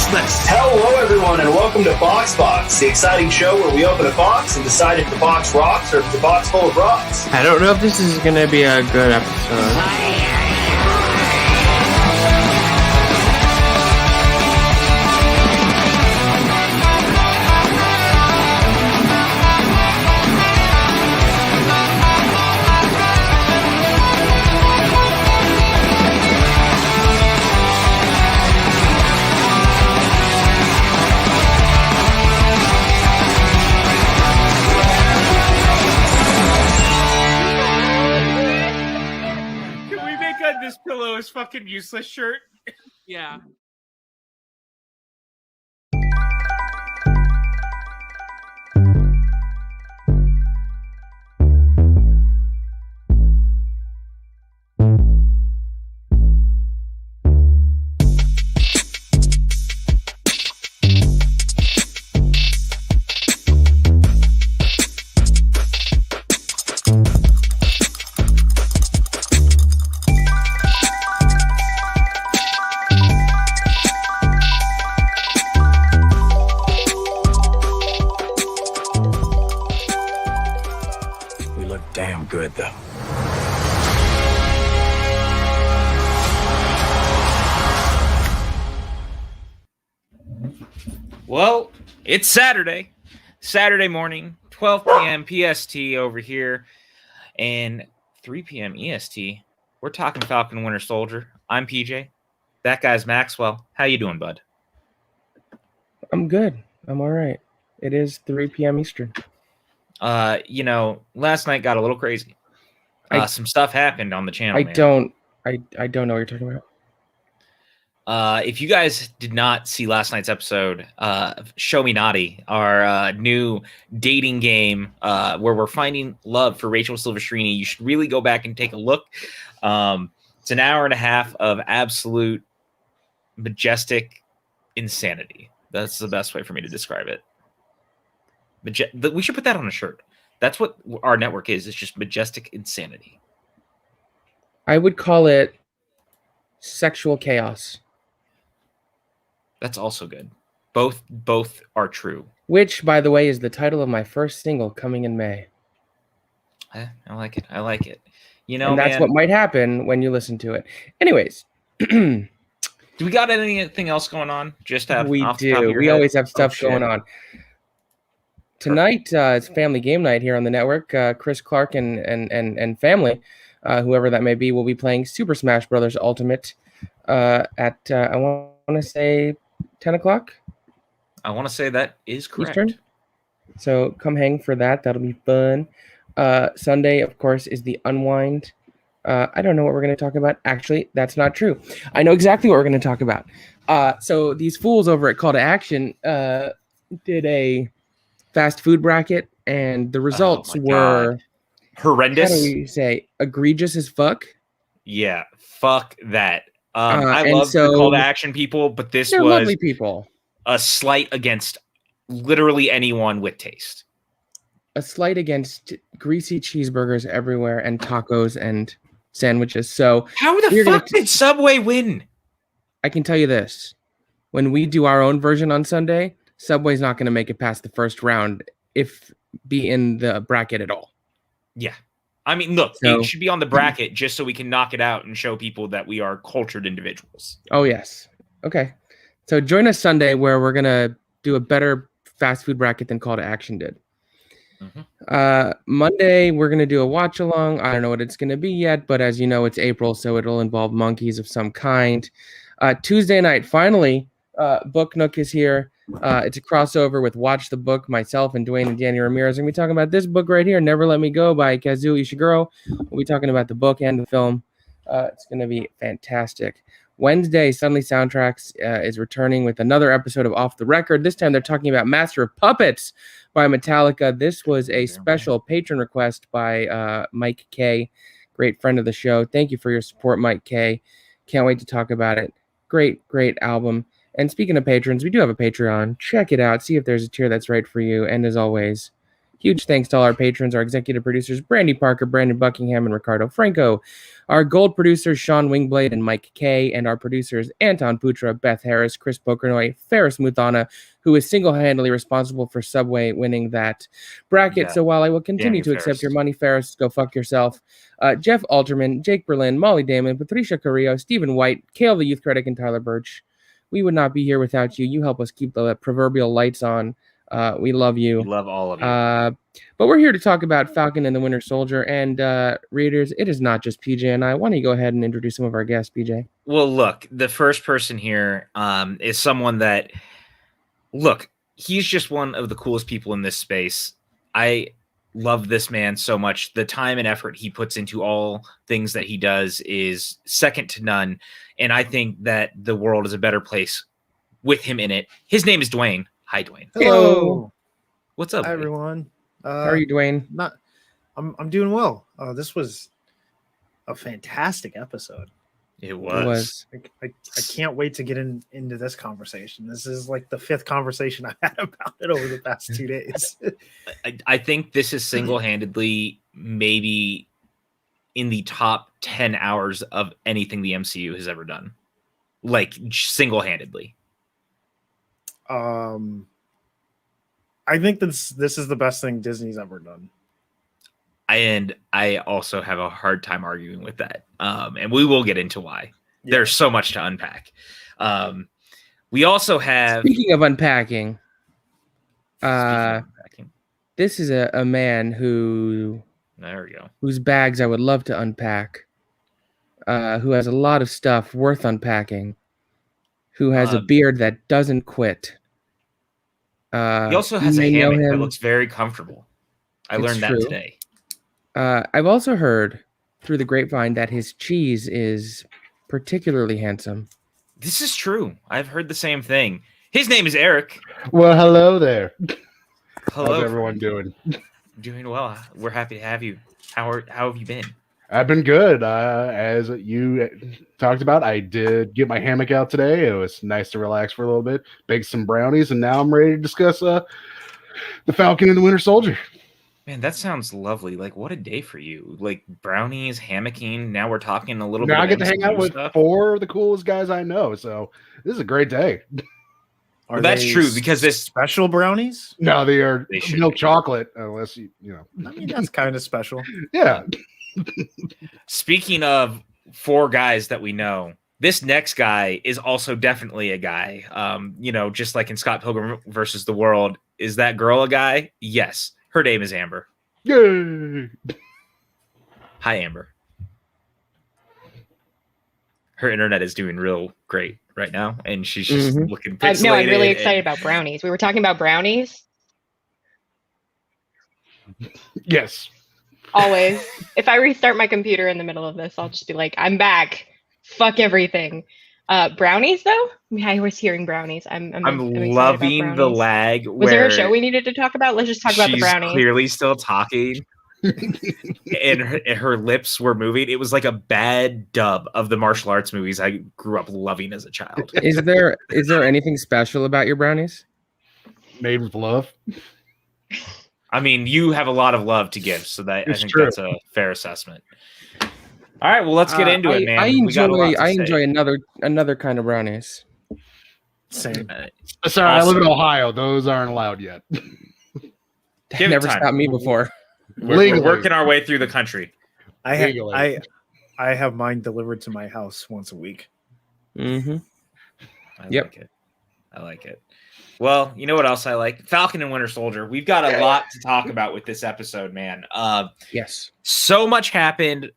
Christmas. Hello, everyone, and welcome to Box, the exciting show where we open a box and decide if the box rocks or if it's a box full of rocks. I don't know if this is going to be a good episode. This pillow is fucking useless shirt. Yeah. Damn good, though. Well, it's Saturday morning, 12 p.m. PST over here, and 3 p.m. EST. We're talking Falcon Winter Soldier. I'm PJ. That guy's Maxwell. How you doing, bud? I'm good. I'm all right. It is 3 p.m. Eastern. Last night got a little crazy. Some stuff happened on the channel. I don't know what you're talking about. If you guys did not see last night's episode, Show Me Naughty, our new dating game where we're finding love for Rachel Silvestrini, you should really go back and take a look. It's an hour and a half of absolute majestic insanity. That's the best way for me to describe it. We should put that on a shirt. That's what our network is. It's just majestic insanity. I would call it sexual chaos. That's also good. Both are true. Which, by the way, is the title of my first single coming in May. I like it. And that's what might happen when you listen to it. Anyways. Do we got anything else going on? We do. We always have stuff going on. Tonight, it's family game night here on the network. Chris Clark and family, whoever that may be, will be playing Super Smash Bros. Ultimate at, I want to say, 10 o'clock? I want to say that is correct. Eastern. So come hang for that. That'll be fun. Sunday, of course, is the Unwind. I don't know what we're going to talk about. Actually, that's not true. I know exactly what we're going to talk about. So these fools over at Call to Action did a fast food bracket, and the results were horrendous. How do we say? Egregious as fuck. Yeah, fuck that. I love the Call to Action people, but this was lovely people. A slight against literally anyone with taste. A slight against greasy cheeseburgers everywhere and tacos and sandwiches. So how the fuck did Subway win? I can tell you this. When we do our own version on Sunday, Subway's not going to make it past the first round if be in the bracket at all. Yeah. I mean, look, it should be on the bracket just so we can knock it out and show people that we are cultured individuals. Oh, yes. Okay. So join us Sunday where we're going to do a better fast food bracket than Call to Action did. Mm-hmm. Monday, we're going to do a watch along. I don't know what it's going to be yet, but as you know, it's April, so it'll involve monkeys of some kind. Tuesday night, finally, Book Nook is here. It's a crossover with Watch the Book. Myself and Dwayne and Danny Ramirez are going to be talking about this book right here, Never Let Me Go by Kazuo Ishiguro. We'll be talking about the book and the film. It's going to be fantastic. Wednesday, Suddenly Soundtracks is returning with another episode of Off the Record. This time they're talking about Master of Puppets by Metallica. This was a special patron request by Mike K, great friend of the show. Thank you for your support, Mike K. Can't wait to talk about it. Great, great album. And speaking of patrons, we do have a Patreon. Check it out. See if there's a tier that's right for you. And as always, Huge thanks to all our patrons, our executive producers, Brandy Parker, Brandon Buckingham, and Ricardo Franco. Our gold producers, Sean Wingblade and Mike Kay, and our producers, Anton Putra, Beth Harris, Chris Pokernoy, Ferris Muthana, who is single-handedly responsible for Subway winning that bracket. Yeah. So while I will continue you, to accept Ferris. your money, Ferris, go fuck yourself. Jeff Alterman, Jake Berlin, Molly Damon, Patricia Carrillo, Stephen White, Kale the Youth Critic, and Tyler Birch. We would not be here without you. You help us keep the proverbial lights on. We love you. We love all of you. But we're here to talk about Falcon and the Winter Soldier. And readers, it is not just PJ and I. Why don't you go ahead and introduce some of our guests, PJ? Well, look, the first person here is someone that, look, he's just one of the coolest people in this space. I love this man so much. The time and effort he puts into all things that he does is second to none. And I think that the world is a better place with him in it. His name is Dwayne. Hi, Dwayne. Hello. What's up, Hi, buddy? everyone. How are you, Dwayne? I'm doing well. This was a fantastic episode. It was. I can't wait to get into this conversation. This is like the 5th conversation I've had about it over the past 2 days. I think this is single-handedly maybe in the top 10 hours of anything the MCU has ever done. Like, single-handedly. I think this is the best thing Disney's ever done. And I also have a hard time arguing with that. And we will get into why. Yeah. There's so much to unpack. We also have... Speaking of unpacking, this is a man there we go. whose bags I would love to unpack, who has a lot of stuff worth unpacking, who has a beard that doesn't quit. He also has a hammock that looks very comfortable. I learned that today. I've also heard through the grapevine that his cheese is particularly handsome. This is true. I've heard the same thing. His name is Eric. Well, hello there. Hello. How's everyone doing? Doing well. We're happy to have you. How have you been? I've been good. As you talked about, I did get my hammock out today. It was nice to relax for a little bit, bake some brownies, and now I'm ready to discuss the Falcon and the Winter Soldier. Man, that sounds lovely. Like, what a day for you. Like, brownies, hammocking. Now we're talking a little Now bit I get of to hang out with stuff. 4 of the coolest guys I know, so this is a great day. Well, that's they true, because this... special brownies. No, they are should milk be. chocolate, unless you know. I mean, that's kind of special. Yeah. Speaking of 4 guys that we know, this next guy is also definitely a guy. Just like in Scott Pilgrim versus the World, is that girl a guy? Yes. Her name is Amber. Yay! Hi, Amber. Her internet is doing real great right now, and she's just looking pixelated. No, I'm really excited about brownies. We were talking about brownies. Yes. Always. If I restart my computer in the middle of this, I'll just be like, I'm back. Fuck everything. Brownies, though? I was hearing brownies. I'm loving the lag. Was there a show we needed to talk about? Let's just talk about the brownies. She's clearly still talking. and her lips were moving. It was like a bad dub of the martial arts movies I grew up loving as a child. Is there anything special about your brownies? Made with love. I mean, you have a lot of love to give, so that I think true. that's a fair assessment. All right, well, let's get into it, man. I We got a lot to say. enjoy another kind of brownies. Same. Sorry, I live in Also- Ohio. Those aren't allowed yet. Give it Never time. stopped me before. We're Legally. working our way through the country. I have mine delivered to my house once a week. Mm-hmm. I Yep. like it. I like it. Well, you know what else I like? Falcon and Winter Soldier. We've got a lot to talk about with this episode, man. Yes. So much happened.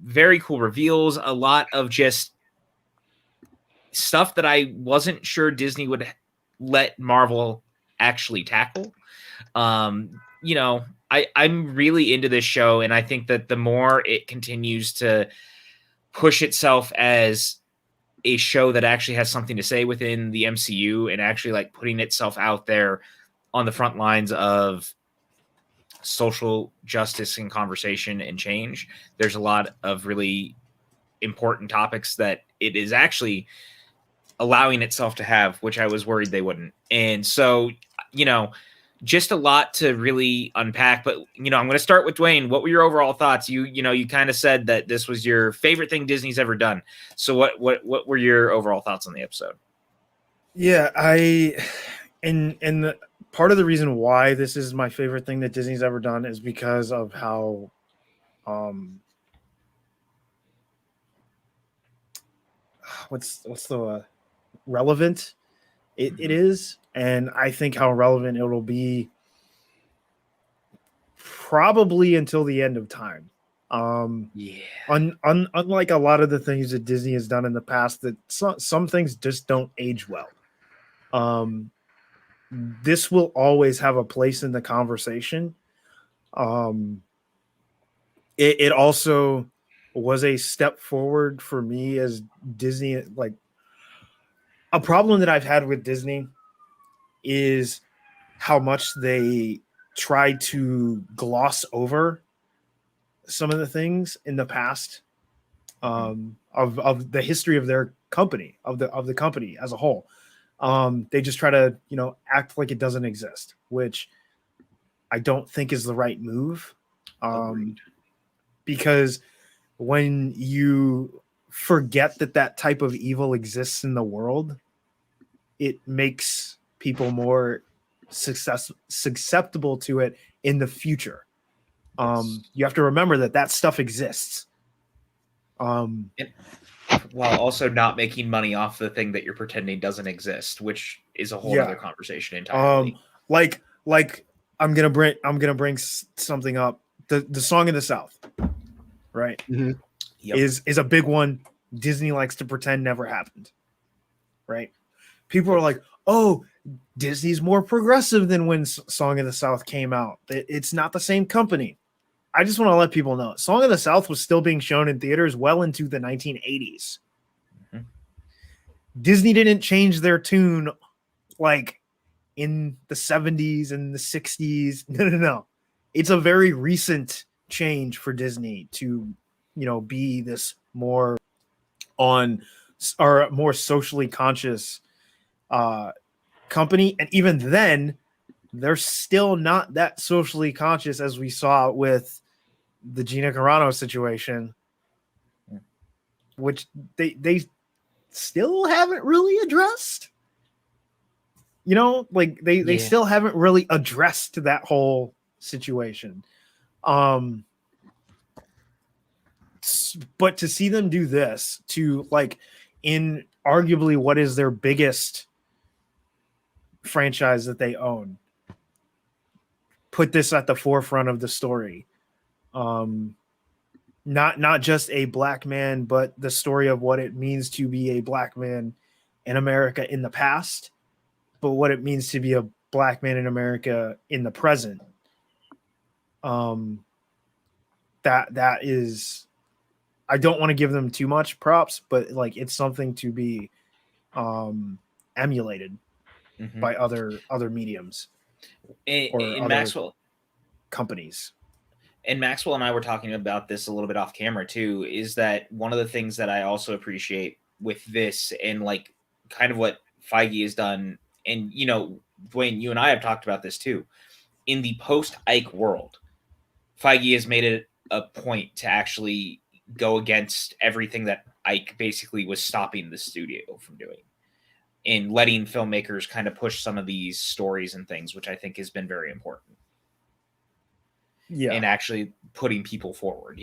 Very cool reveals. A lot of just stuff that I wasn't sure Disney would let Marvel actually tackle. I'm really into this show, and I think that the more it continues to push itself as a show that actually has something to say within the MCU and actually like putting itself out there on the front lines of social justice and conversation and change, there's a lot of really important topics that it is actually allowing itself to have, which I was worried they wouldn't. And so, just a lot to really unpack. But I'm going to start with Dwayne. What were your overall thoughts? You kind of said that this was your favorite thing Disney's ever done. So what were your overall thoughts on the episode? Yeah, and part of the reason why this is my favorite thing that Disney's ever done is because of how what's the relevant it is, and I think how relevant it'll be probably until the end of time. Unlike a lot of the things that Disney has done in the past, that some things just don't age well. This will always have a place in the conversation. It also was a step forward for me as Disney. Like, a problem that I've had with Disney is how much they try to gloss over some of the things in the past of the history of their company, of the company as a whole. They just try to, act like it doesn't exist, which I don't think is the right move. Because when you forget that type of evil exists in the world, it makes people more susceptible to it in the future. You have to remember that stuff exists. While also not making money off the thing that you're pretending doesn't exist, which is a whole other conversation entirely. Like I'm gonna bring something up. The Song of the South, right? Mm-hmm. Yep. Is a big one. Disney likes to pretend never happened, right? People are like, oh, Disney's more progressive than when Song of the South came out. It's not the same company. I just want to let people know Song of the South was still being shown in theaters well into the 1980s. Mm-hmm. Disney didn't change their tune like in the 70s and the 60s. No. It's a very recent change for Disney to, be this more more socially conscious company. And even then, they're still not that socially conscious, as we saw with the Gina Carano situation, which they still haven't really addressed. They still haven't really addressed that whole situation. But to see them do this to in arguably what is their biggest franchise that they own, put this at the forefront of the story. Not just a black man, but the story of what it means to be a black man in America in the past, but what it means to be a black man in America in the present. That is, I don't want to give them too much props, but it's something to be emulated by other mediums or Maxwell companies. And Maxwell and I were talking about this a little bit off camera too, is that one of the things that I also appreciate with this and kind of what Feige has done, and Dwayne, you and I have talked about this too, in the post-Ike world, Feige has made it a point to actually go against everything that Ike basically was stopping the studio from doing, in letting filmmakers kind of push some of these stories and things, which I think has been very important. Yeah. And actually putting people forward,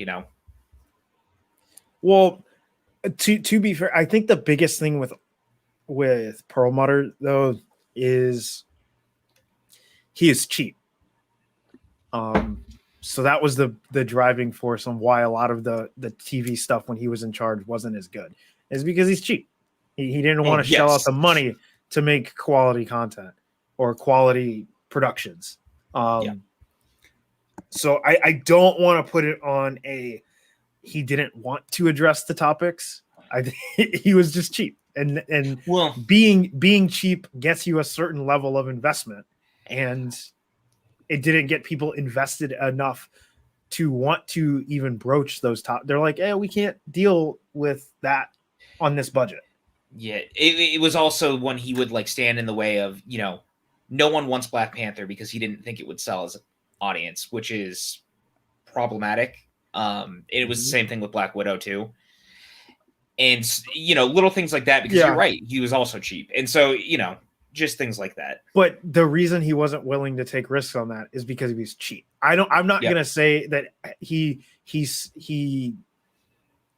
Well, to be fair, I think the biggest thing with Perlmutter though is he is cheap. So that was the driving force on why a lot of the TV stuff when he was in charge wasn't as good, is because he's cheap. He didn't want to shell out the money to make quality content or quality productions. So I don't want to put it on he didn't want to address the topics. He was just cheap, and being cheap gets you a certain level of investment, and it didn't get people invested enough to want to even broach those They're like, we can't deal with that on this budget. Yeah, it was also when he would stand in the way of no one wants Black Panther because he didn't think it would sell as an audience, which is problematic. It was the same thing with Black Widow too. And, little things like that, because you're right. He was also cheap. And so, just things like that. But the reason he wasn't willing to take risks on that is because he was cheap. I'm not going to say that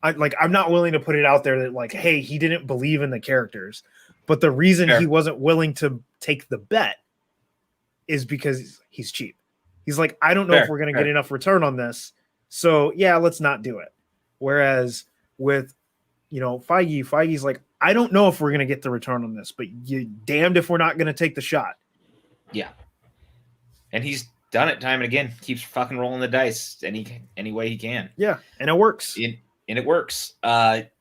I'm not willing to put it out there that like, hey, he didn't believe in the characters. But the reason he wasn't willing to take the bet is because he's cheap. He's like, I don't know if we're going to get enough return on this. So yeah, let's not do it. Whereas with, Feige's like, I don't know if we're going to get the return on this, but you damned if we're not going to take the shot. Yeah. And he's done it time and again. Keeps fucking rolling the dice any way he can. Yeah. And it works. And it works.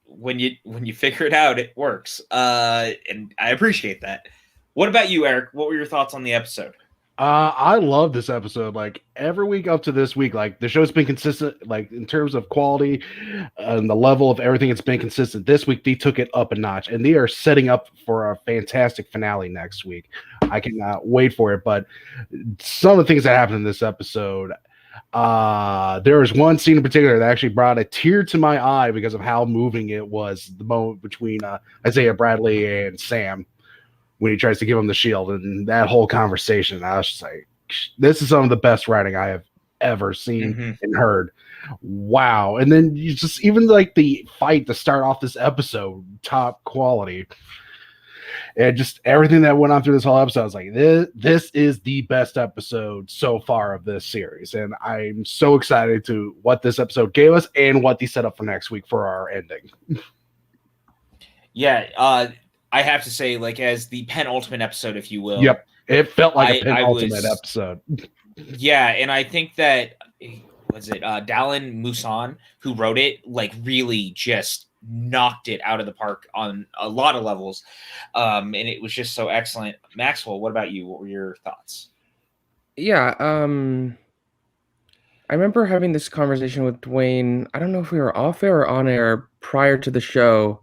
When you figure it out, it works. And I appreciate that. What about you, Eric? What were your thoughts on the episode? I love this episode. Like every week up to this week, like the show's been consistent, like in terms of quality and the level of everything. It's been consistent. This week they took it up a notch, and they are setting up for a fantastic finale next week. I cannot wait for it. But some of the things that happened in this episode, there was one scene in particular that actually brought a tear to my eye because of how moving it was. The moment between Isaiah Bradley and Sam, when he tries to give him the shield, and that whole conversation, I was just like, this is some of the best writing I have ever seen and heard. Wow. And then you just, even like the fight to start off this episode, top quality. And just everything that went on through this whole episode, I was like, this is the best episode so far of this series. And I'm so excited to what this episode gave us and what they set up for next week for our ending. Yeah. I have to say, like, as the penultimate episode, if you will. Yep. It felt like a penultimate episode. Yeah. And I think that, Dallin Musan, who wrote it, like, really just knocked it out of the park on a lot of levels. And it was just so excellent. Maxwell, what about you? What were your thoughts? Yeah. I remember having this conversation with Dwayne. I don't know if we were off air or on air prior to the show,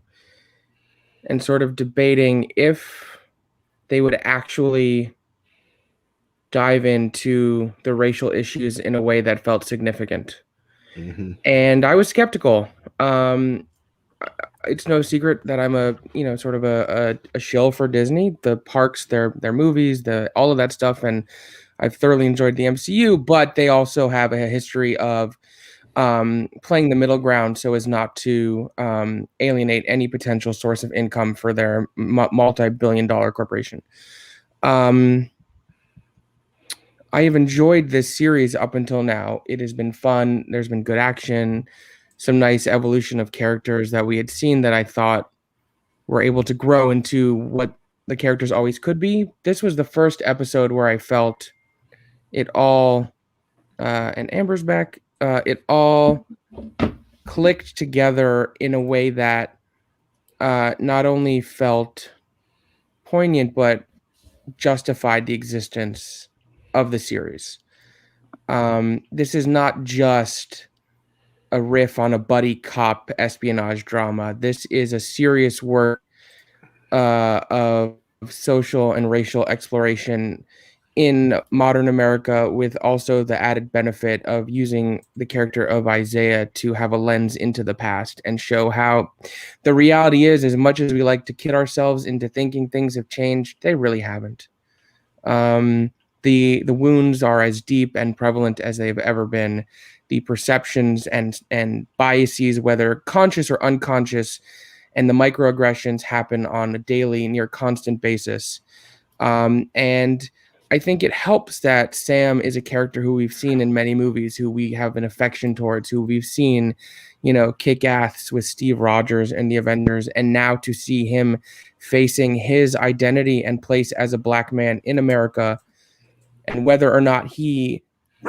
and sort of debating if they would actually dive into the racial issues in a way that felt significant. And I was skeptical. It's no secret that I'm a shill for Disney, the parks, their movies, all of that stuff. And I've thoroughly enjoyed the MCU, but they also have a history of playing the middle ground so as not to alienate any potential source of income for their multi-billion-dollar corporation. I have enjoyed this series up until now. It has been fun. There's been good action, some nice evolution of characters that we had seen that I thought were able to grow into what the characters always could be. This was the first episode where I felt it all, and Amber's back, it all clicked together in a way that not only felt poignant, but justified the existence of the series. This is not just a riff on a buddy cop espionage drama. This is a serious work of social and racial exploration in modern America, with also the added benefit of using the character of Isaiah to have a lens into the past and show how the reality is, as much as we like to kid ourselves into thinking things have changed, they really haven't. The wounds are as deep and prevalent as they've ever been. The perceptions and biases, whether conscious or unconscious, and the microaggressions happen on a daily, near constant basis. And I think it helps that Sam is a character who we've seen in many movies, who we have an affection towards, who we've seen, kick ass with Steve Rogers and the Avengers, and now to see him facing his identity and place as a Black man in America, and whether or not he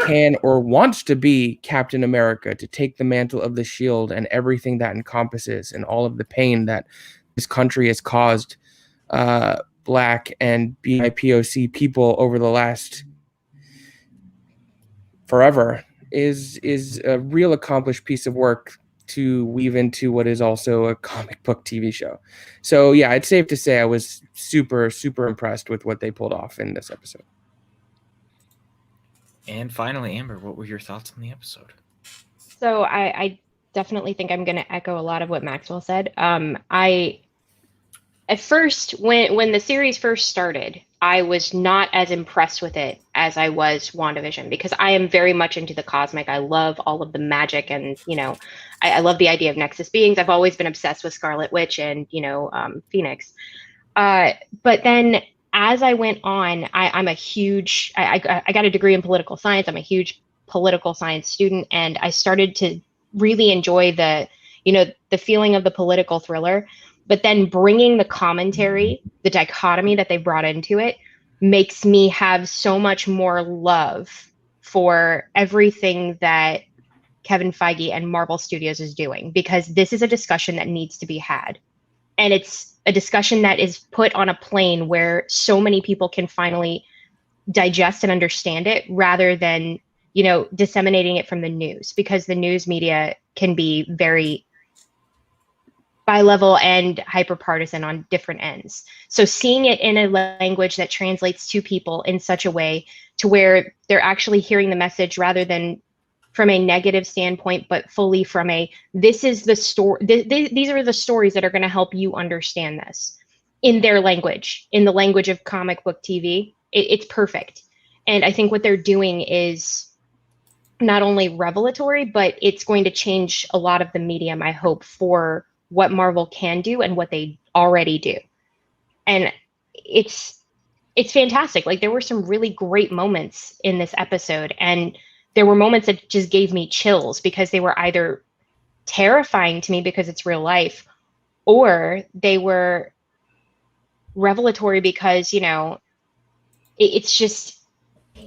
can or wants to be Captain America, to take the mantle of the shield and everything that encompasses, and all of the pain that this country has caused Black and BIPOC people over the last forever, is a real accomplished piece of work to weave into what is also a comic book TV show. So yeah, it's safe to say I was super, super impressed with what they pulled off in this episode. And finally, Amber, what were your thoughts on the episode? So I definitely think I'm going to echo a lot of what Maxwell said. At first, when the series first started, I was not as impressed with it as I was WandaVision, because I am very much into the cosmic. I love all of the magic, and I love the idea of Nexus beings. I've always been obsessed with Scarlet Witch and Phoenix. But then as I went on, I got a degree in political science. I'm a huge political science student, and I started to really enjoy the feeling of the political thriller. But then bringing the commentary, the dichotomy that they brought into it, makes me have so much more love for everything that Kevin Feige and Marvel Studios is doing, because this is a discussion that needs to be had. And it's a discussion that is put on a plane where so many people can finally digest and understand it, rather than, disseminating it from the news, because the news media can be very bi-level and hyper-partisan on different ends. So seeing it in a language that translates to people in such a way to where they're actually hearing the message, rather than from a negative standpoint, but fully from this is the story. These are the stories that are going to help you understand this in their language, in the language of comic book TV. It's perfect. And I think what they're doing is not only revelatory, but it's going to change a lot of the medium, I hope, for what Marvel can do and what they already do. And it's fantastic. Like, there were some really great moments in this episode, and there were moments that just gave me chills, because they were either terrifying to me because it's real life, or they were revelatory because, it's just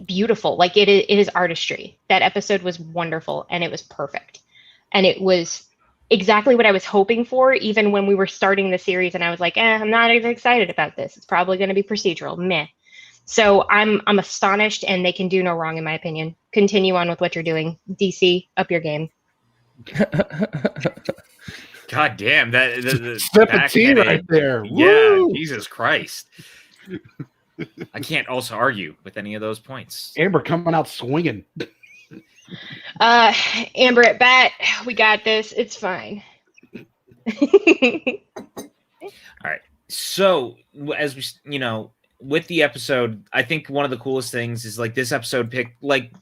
beautiful. Like, it is artistry. That episode was wonderful, and it was perfect. And it was exactly what I was hoping for, even when we were starting the series, and I was like, I'm not as excited about this. It's probably going to be procedural. Meh. So I'm astonished, and they can do no wrong, in my opinion. Continue on with what you're doing. DC, up your game. God damn, the Sip of tea right there. Yeah, Woo! Jesus Christ. I can't also argue with any of those points. Amber coming out swinging. Amber at bat. We got this. It's fine. All right. So as we, with the episode, I think one of the coolest things is, like, this episode picked, like,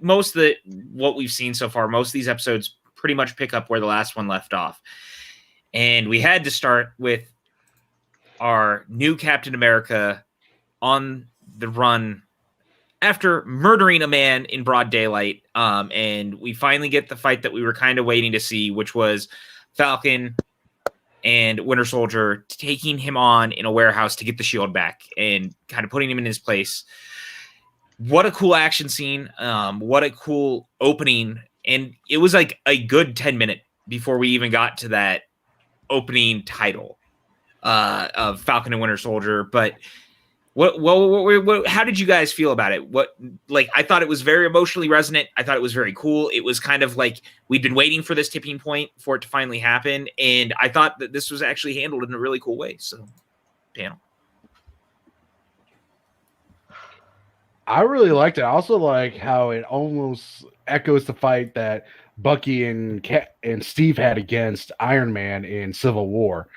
most of what we've seen so far, most of these episodes pretty much pick up where the last one left off. And we had to start with our new Captain America on the run after murdering a man in broad daylight. And we finally get the fight that we were kind of waiting to see, which was Falcon and Winter Soldier taking him on in a warehouse to get the shield back and kind of putting him in his place. What a cool action scene. What a cool opening. And it was like a good 10-minute before we even got to that opening title of Falcon and Winter Soldier. But what how did you guys feel about it? I thought it was very emotionally resonant. I thought it was very cool. It was kind of like we'd been waiting for this tipping point for it to finally happen. And I thought that this was actually handled in a really cool way. So, panel. I really liked it. I also like how it almost echoes the fight that Bucky and Steve had against Iron Man in Civil War,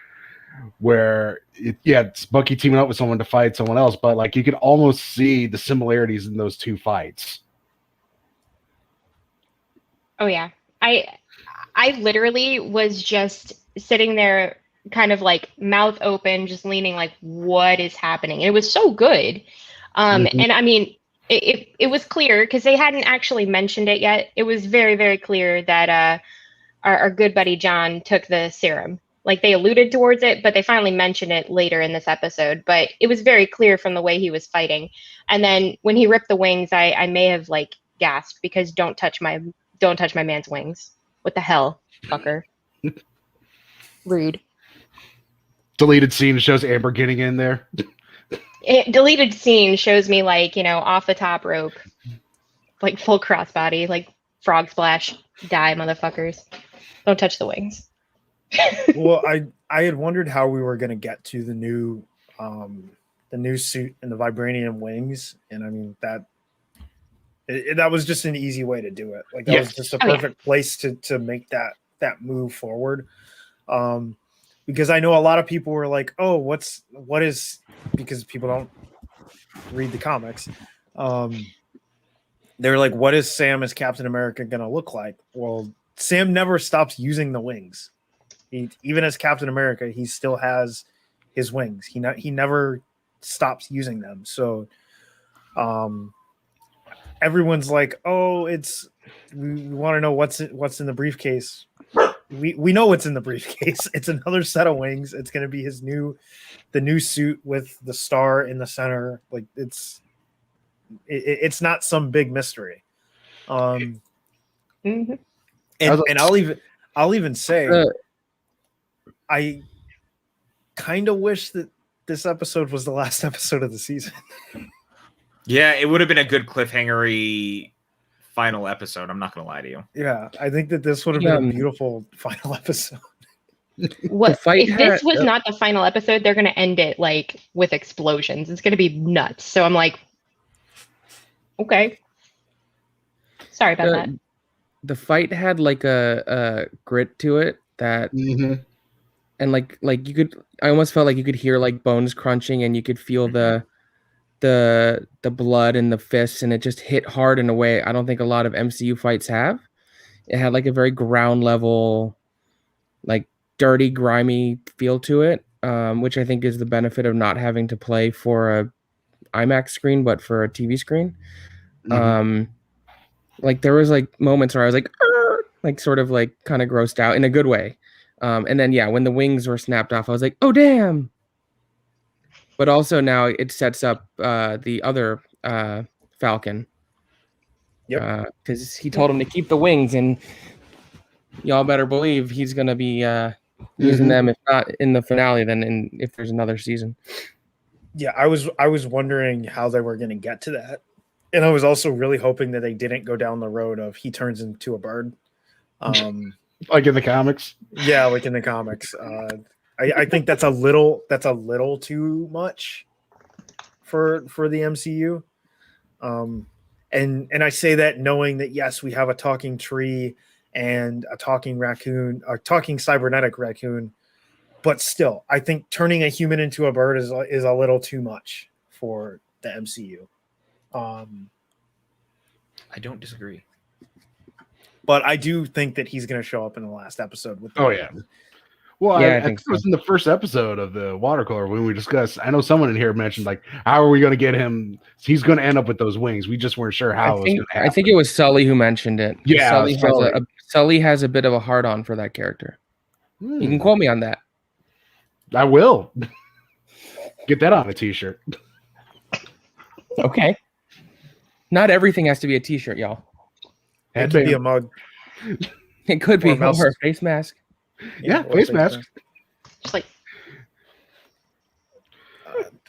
where it's Bucky teaming up with someone to fight someone else, but like you can almost see the similarities in those two fights. Oh yeah. I literally was just sitting there kind of like mouth open, just leaning like, what is happening? It was so good. And I mean, it was clear because they hadn't actually mentioned it yet. It was very, very clear that our good buddy John took the serum. Like, they alluded towards it, but they finally mentioned it later in this episode. But it was very clear from the way he was fighting. And then when he ripped the wings, I may have like gasped, because don't touch my man's wings. What the hell, fucker? Rude. Deleted scene shows Amber getting in there. Deleted scene shows me like, off the top rope, like full crossbody, like frog splash, die, motherfuckers. Don't touch the wings. Well, I had wondered how we were going to get to the new suit and the vibranium wings, and I mean that was just an easy way to do it. Like that was just a perfect place to make that move forward. Because I know a lot of people were like, "Oh, what is?" Because people don't read the comics. They're like, "What is Sam as Captain America going to look like?" Well, Sam never stops using the wings. Even as Captain America, he still has his wings. He never stops using them. So, everyone's like, "Oh, we want to know what's in the briefcase." We know what's in the briefcase. It's another set of wings. It's going to be the new suit with the star in the center. Like it's not some big mystery. Mhm. And I'll even say, I kind of wish that this episode was the last episode of the season. Yeah, it would have been a good cliffhangery final episode. I'm not going to lie to you. Yeah, I think that this would have been a beautiful final episode. What if this was not the final episode? They're going to end it like with explosions. It's going to be nuts. So I'm like, okay. Sorry about that. The fight had like a grit to it that, and like you could. I almost felt like you could hear like bones crunching, and you could feel the blood in the fists, and it just hit hard in a way I don't think a lot of MCU fights have. It had like a very ground level, like dirty, grimy feel to it, which I think is the benefit of not having to play for a IMAX screen, but for a TV screen. Like there was like moments where I was like sort of like kind of grossed out in a good way. And then when the wings were snapped off, I was like, oh damn. But also now it sets up the other Falcon. Yep. Because he told him to keep the wings, and y'all better believe he's gonna be using them, if not in the finale, then if there's another season. Yeah, I was wondering how they were gonna get to that. And I was also really hoping that they didn't go down the road of he turns into a bird. Like in the comics? Yeah, like in the comics. I think that's a little too much for the MCU. And I say that knowing that yes, we have a talking tree and a talking raccoon, a talking cybernetic raccoon, but still, I think turning a human into a bird is a little too much for the MCU. I don't disagree. But I do think that he's going to show up in the last episode with. Well, I think it was in the first episode of the watercolor when we discussed. I know someone in here mentioned like, how are we going to get him? He's going to end up with those wings. We just weren't sure how. I think it was Sully who mentioned it. Yeah, Sully has a bit of a hard on for that character. You can quote me on that. I will. Get that on a t-shirt. Okay. Not everything has to be a t-shirt, y'all. It could be a mug. It could be a face mask. Yeah, face mask. Just like,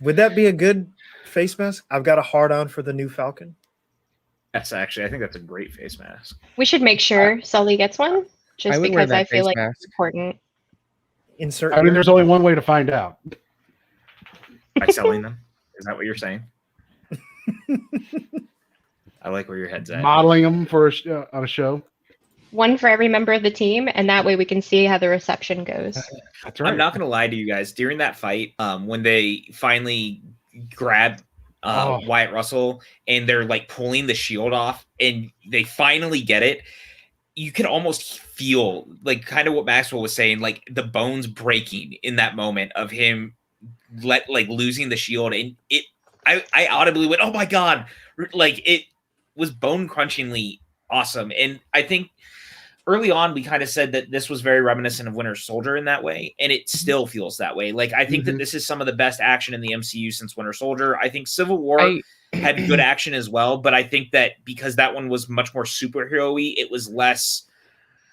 would that be a good face mask? I've got a hard on for the new Falcon. Yes, actually, I think that's a great face mask. we should make sure Sully gets one, just because I feel like it's important. I mean, there's only one way to find out. By selling them? Is that what you're saying? I like where your head's at. Modeling them for on a show. One for every member of the team, and that way we can see how the reception goes. That's right. I'm not gonna lie to you guys. During that fight, when they finally grab Wyatt Russell and they're like pulling the shield off, and they finally get it, you can almost feel like kind of what Maxwell was saying, like the bones breaking in that moment of him losing the shield, and I audibly went, "Oh my god!" Like it was bone crunchingly awesome, and I think early on we kind of said that this was very reminiscent of Winter Soldier in that way, and it still feels that way. Like I think that this is some of the best action in the MCU since Winter Soldier. I think Civil War had good action as well, but I think that because that one was much more superhero-y, it was less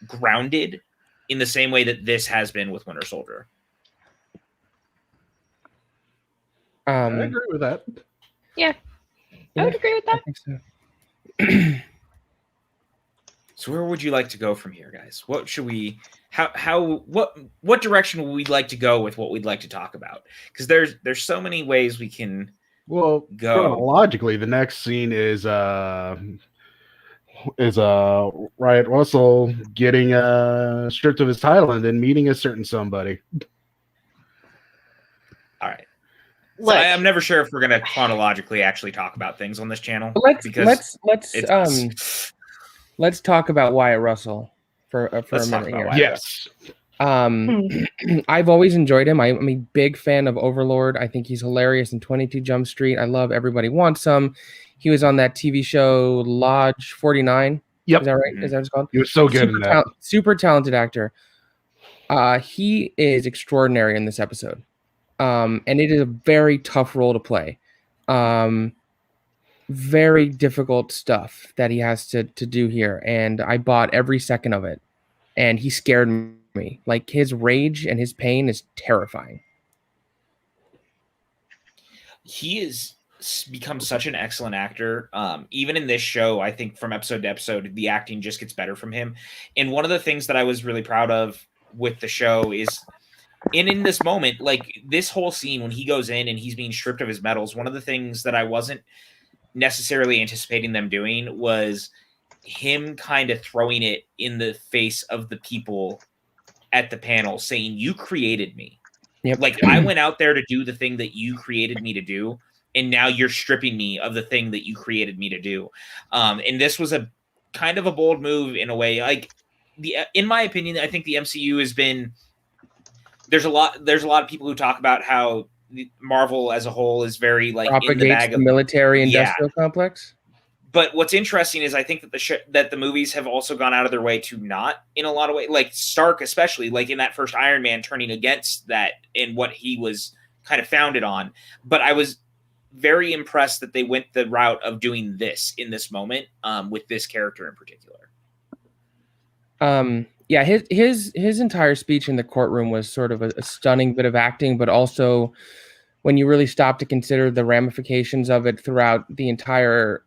grounded in the same way that this has been with Winter Soldier. I agree with that. Yeah, I would agree with that. I think so. So where would you like to go from here, guys? What should we? What direction would we like to go with what we'd like to talk about? Because there's so many ways we can Well, go. chronologically, the next scene is Riot Russell getting stripped of his title and then meeting a certain somebody. All right. So Look, I'm never sure if we're gonna chronologically actually talk about things on this channel. Let's talk about Wyatt Russell for a minute here. Yes. I've always enjoyed him. I'm a big fan of Overlord. I think he's hilarious in 22 Jump Street. I love Everybody Wants Some. He was on that TV show Lodge 49. Yep. Is that right? Is that what it's called? He was so good in that. Super talented actor. He is extraordinary in this episode. And it is a very tough role to play. Very difficult stuff that he has to do here. And I bought every second of it. And he scared me. Like, his rage and his pain is terrifying. He has become such an excellent actor. Even in this show, I think from episode to episode, the acting just gets better from him. And one of the things that I was really proud of with the show is in this moment, like this whole scene when he goes in and he's being stripped of his medals, one of the things that I wasn't necessarily anticipating them doing was him kind of throwing it in the face of the people at the panel saying, "You created me." Yep. Like, I went out there to do the thing that you created me to do, and now you're stripping me of the thing that you created me to do. And this was a kind of a bold move in a way. Like, in my opinion, I think the MCU has been. There's a lot of people who talk about how Marvel as a whole is very like in the bag of military industrial complex. But what's interesting is I think that that the movies have also gone out of their way to not, in a lot of ways, like Stark especially, like in that first Iron Man, turning against that and what he was kind of founded on. But I was very impressed that they went the route of doing this in this moment with this character in particular. Yeah, his entire speech in the courtroom was sort of a stunning bit of acting, but also when you really stop to consider the ramifications of it throughout the entire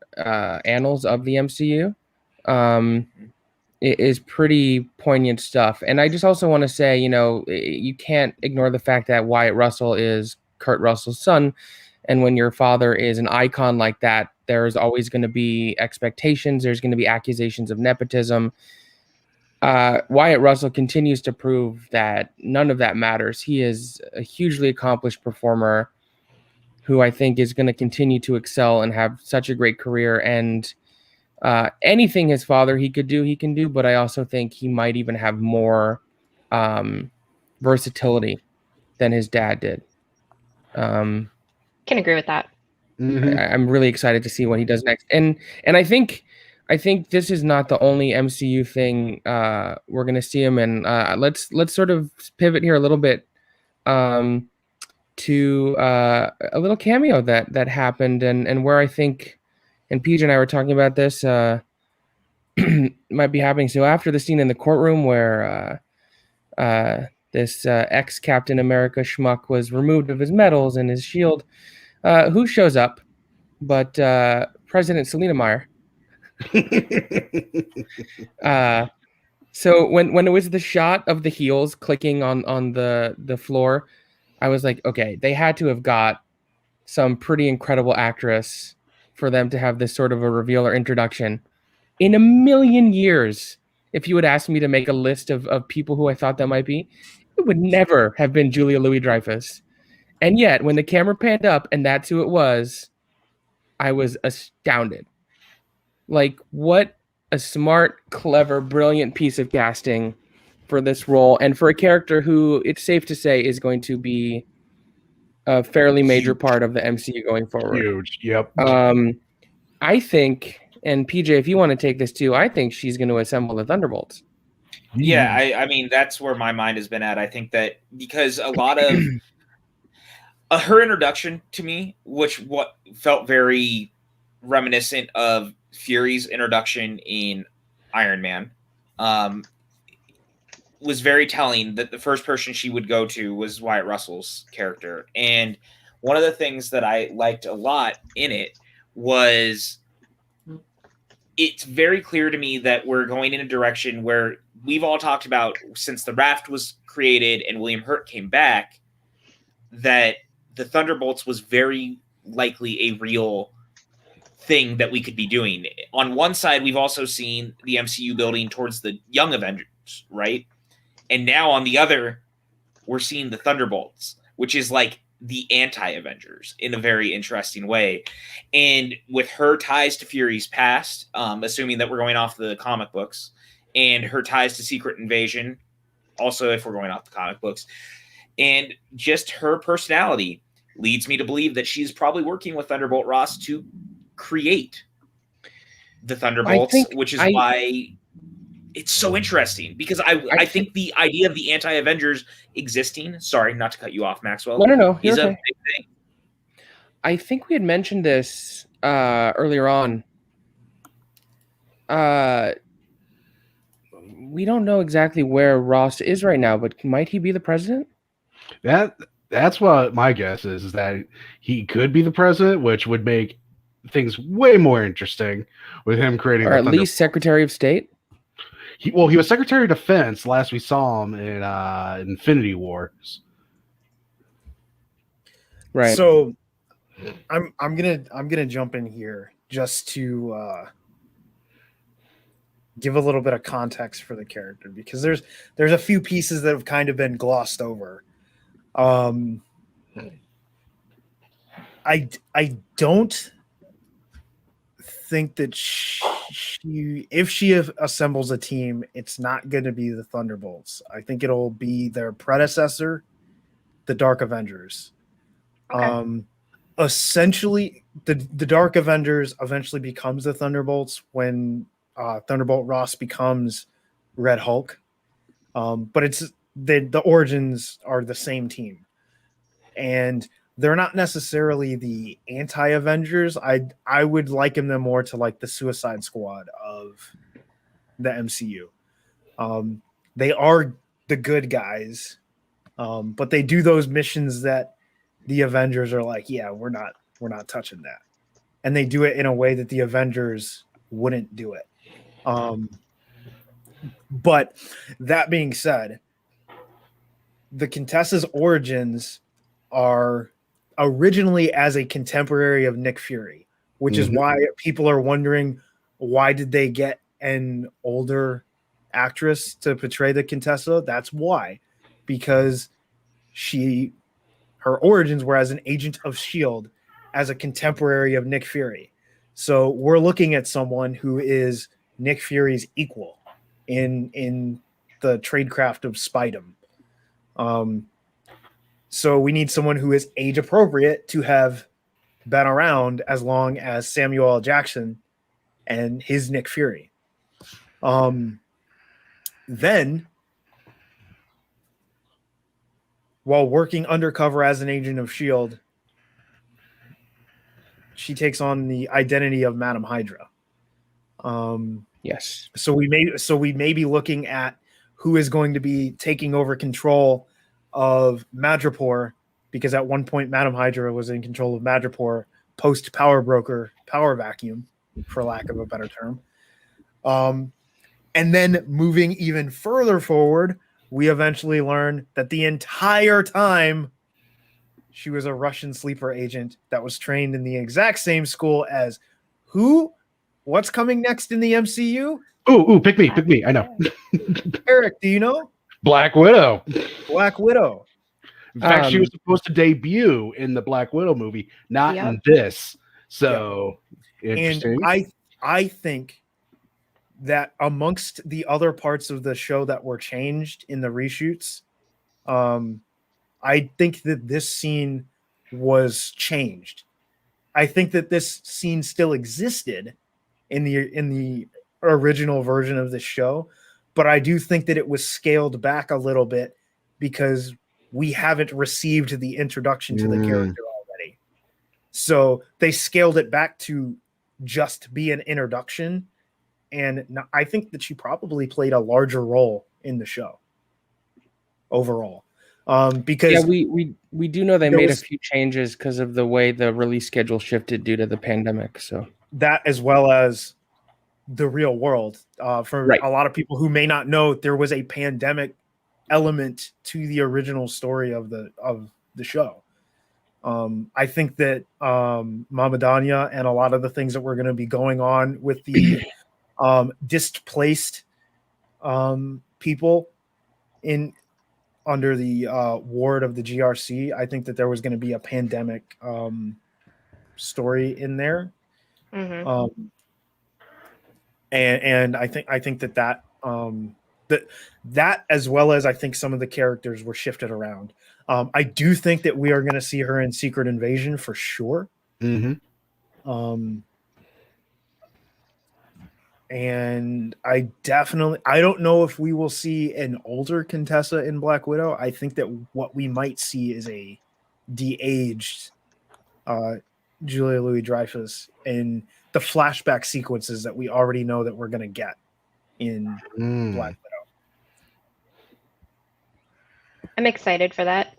annals of the MCU, it is pretty poignant stuff. And I just also want to say, you can't ignore the fact that Wyatt Russell is Kurt Russell's son. And when your father is an icon like that, there's always going to be expectations. There's going to be accusations of nepotism. Wyatt Russell continues to prove that none of that matters. He is a hugely accomplished performer who I think is going to continue to excel and have such a great career. And anything his father he can do. But I also think he might even have more versatility than his dad did. Can agree with that. I'm really excited to see what he does next. And I think this is not the only MCU thing we're going to see him in. Let's sort of pivot here a little bit to a little cameo that happened and where I think, and PJ and I were talking about this, might be happening. So after the scene in the courtroom where this ex-Captain America schmuck was removed of his medals and his shield, who shows up but President Selena Meyer. So when it was the shot of the heels clicking on the floor, I was like, okay, they had to have got some pretty incredible actress for them to have this sort of a reveal or introduction. In a million years, if you would ask me to make a list of people who I thought that might be, it would never have been Julia Louis-Dreyfus. And yet, when the camera panned up and that's who it was, I was astounded. Like, what a smart, clever, brilliant piece of casting for this role, and for a character who it's safe to say is going to be a fairly major part of the MCU going forward. Huge, yep. I think, and PJ, if you want to take this too, I think she's going to assemble the Thunderbolts. Yeah, I mean, that's where my mind has been at. I think that because a lot of her introduction to me, what felt very reminiscent of Fury's introduction in Iron Man, was very telling that the first person she would go to was Wyatt Russell's character. And one of the things that I liked a lot in it was it's very clear to me that we're going in a direction where we've all talked about since the Raft was created and William Hurt came back, that the Thunderbolts was very likely a real thing that we could be doing. On one side, we've also seen the MCU building towards the Young Avengers, right? And now on the other, we're seeing the Thunderbolts, which is like the anti-Avengers in a very interesting way. And with her ties to Fury's past, assuming that we're going off the comic books, and her ties to Secret Invasion, also if we're going off the comic books, and just her personality leads me to believe that she's probably working with Thunderbolt Ross to create the Thunderbolts, which is why it's so interesting, because I think the idea of the anti-Avengers existing, sorry, not to cut you off, Maxwell. No, is okay. a big thing. I think we had mentioned this earlier on. We don't know exactly where Ross is right now, but might he be the president? That's what my guess is that he could be the president, which would make things way more interesting with him creating, or at least Secretary of State. He was Secretary of Defense last we saw him in Infinity Wars. Right. So I'm gonna jump in here just to give a little bit of context for the character, because there's a few pieces that have kind of been glossed over. I don't think that if she assembles a team, it's not going to be the Thunderbolts. I think it'll be their predecessor, the Dark Avengers. Okay. Essentially, the Dark Avengers eventually becomes the Thunderbolts when Thunderbolt Ross becomes Red Hulk. But it's the origins are the same team, and they're not necessarily the anti-Avengers. I would liken them more to like the Suicide Squad of the MCU. They are the good guys, but they do those missions that the Avengers are like, yeah, we're not touching that, and they do it in a way that the Avengers wouldn't do it. But that being said, the Contessa's origins are originally as a contemporary of Nick Fury, which is why people are wondering, why did they get an older actress to portray the Contessa? That's why, because her origins were as an agent of S.H.I.E.L.D. as a contemporary of Nick Fury. So we're looking at someone who is Nick Fury's equal in the tradecraft of Spidem. So we need someone who is age appropriate to have been around as long as Samuel L. Jackson and his Nick Fury. Then, while working undercover as an agent of S.H.I.E.L.D., she takes on the identity of Madam Hydra. Yes. So we may be looking at who is going to be taking over control of Madripoor, because at one point Madam Hydra was in control of Madripoor post Power Broker, Power Vacuum, for lack of a better term. And then moving even further forward, we eventually learn that the entire time she was a Russian sleeper agent that was trained in the exact same school as who? What's coming next in the MCU? Ooh, pick me. I know. Eric, do you know? Black Widow. Black Widow. In fact, she was supposed to debut in the Black Widow movie, not in this. So interesting. And I think that amongst the other parts of the show that were changed in the reshoots, I think that this scene was changed. I think that this scene still existed in the original version of the show, but I do think that it was scaled back a little bit because we haven't received the introduction to the character already. So they scaled it back to just be an introduction. And I think that she probably played a larger role in the show overall. Because we do know they made a few changes because of the way the release schedule shifted due to the pandemic. So that, as well as the real world. For Right. a lot of people who may not know, there was a pandemic element to the original story of the show. I think that Mama Danya and a lot of the things that we're going to be going on with the displaced people in under the ward of the GRC, I think that there was going to be a pandemic story in there. Mm-hmm. And I think that as well as I think some of the characters were shifted around. I do think that we are going to see her in Secret Invasion for sure. Mm-hmm. And I don't know if we will see an older Contessa in Black Widow. I think that what we might see is a de-aged Julia Louis-Dreyfus in the flashback sequences that we already know that we're going to get in Black Widow. I'm excited for that.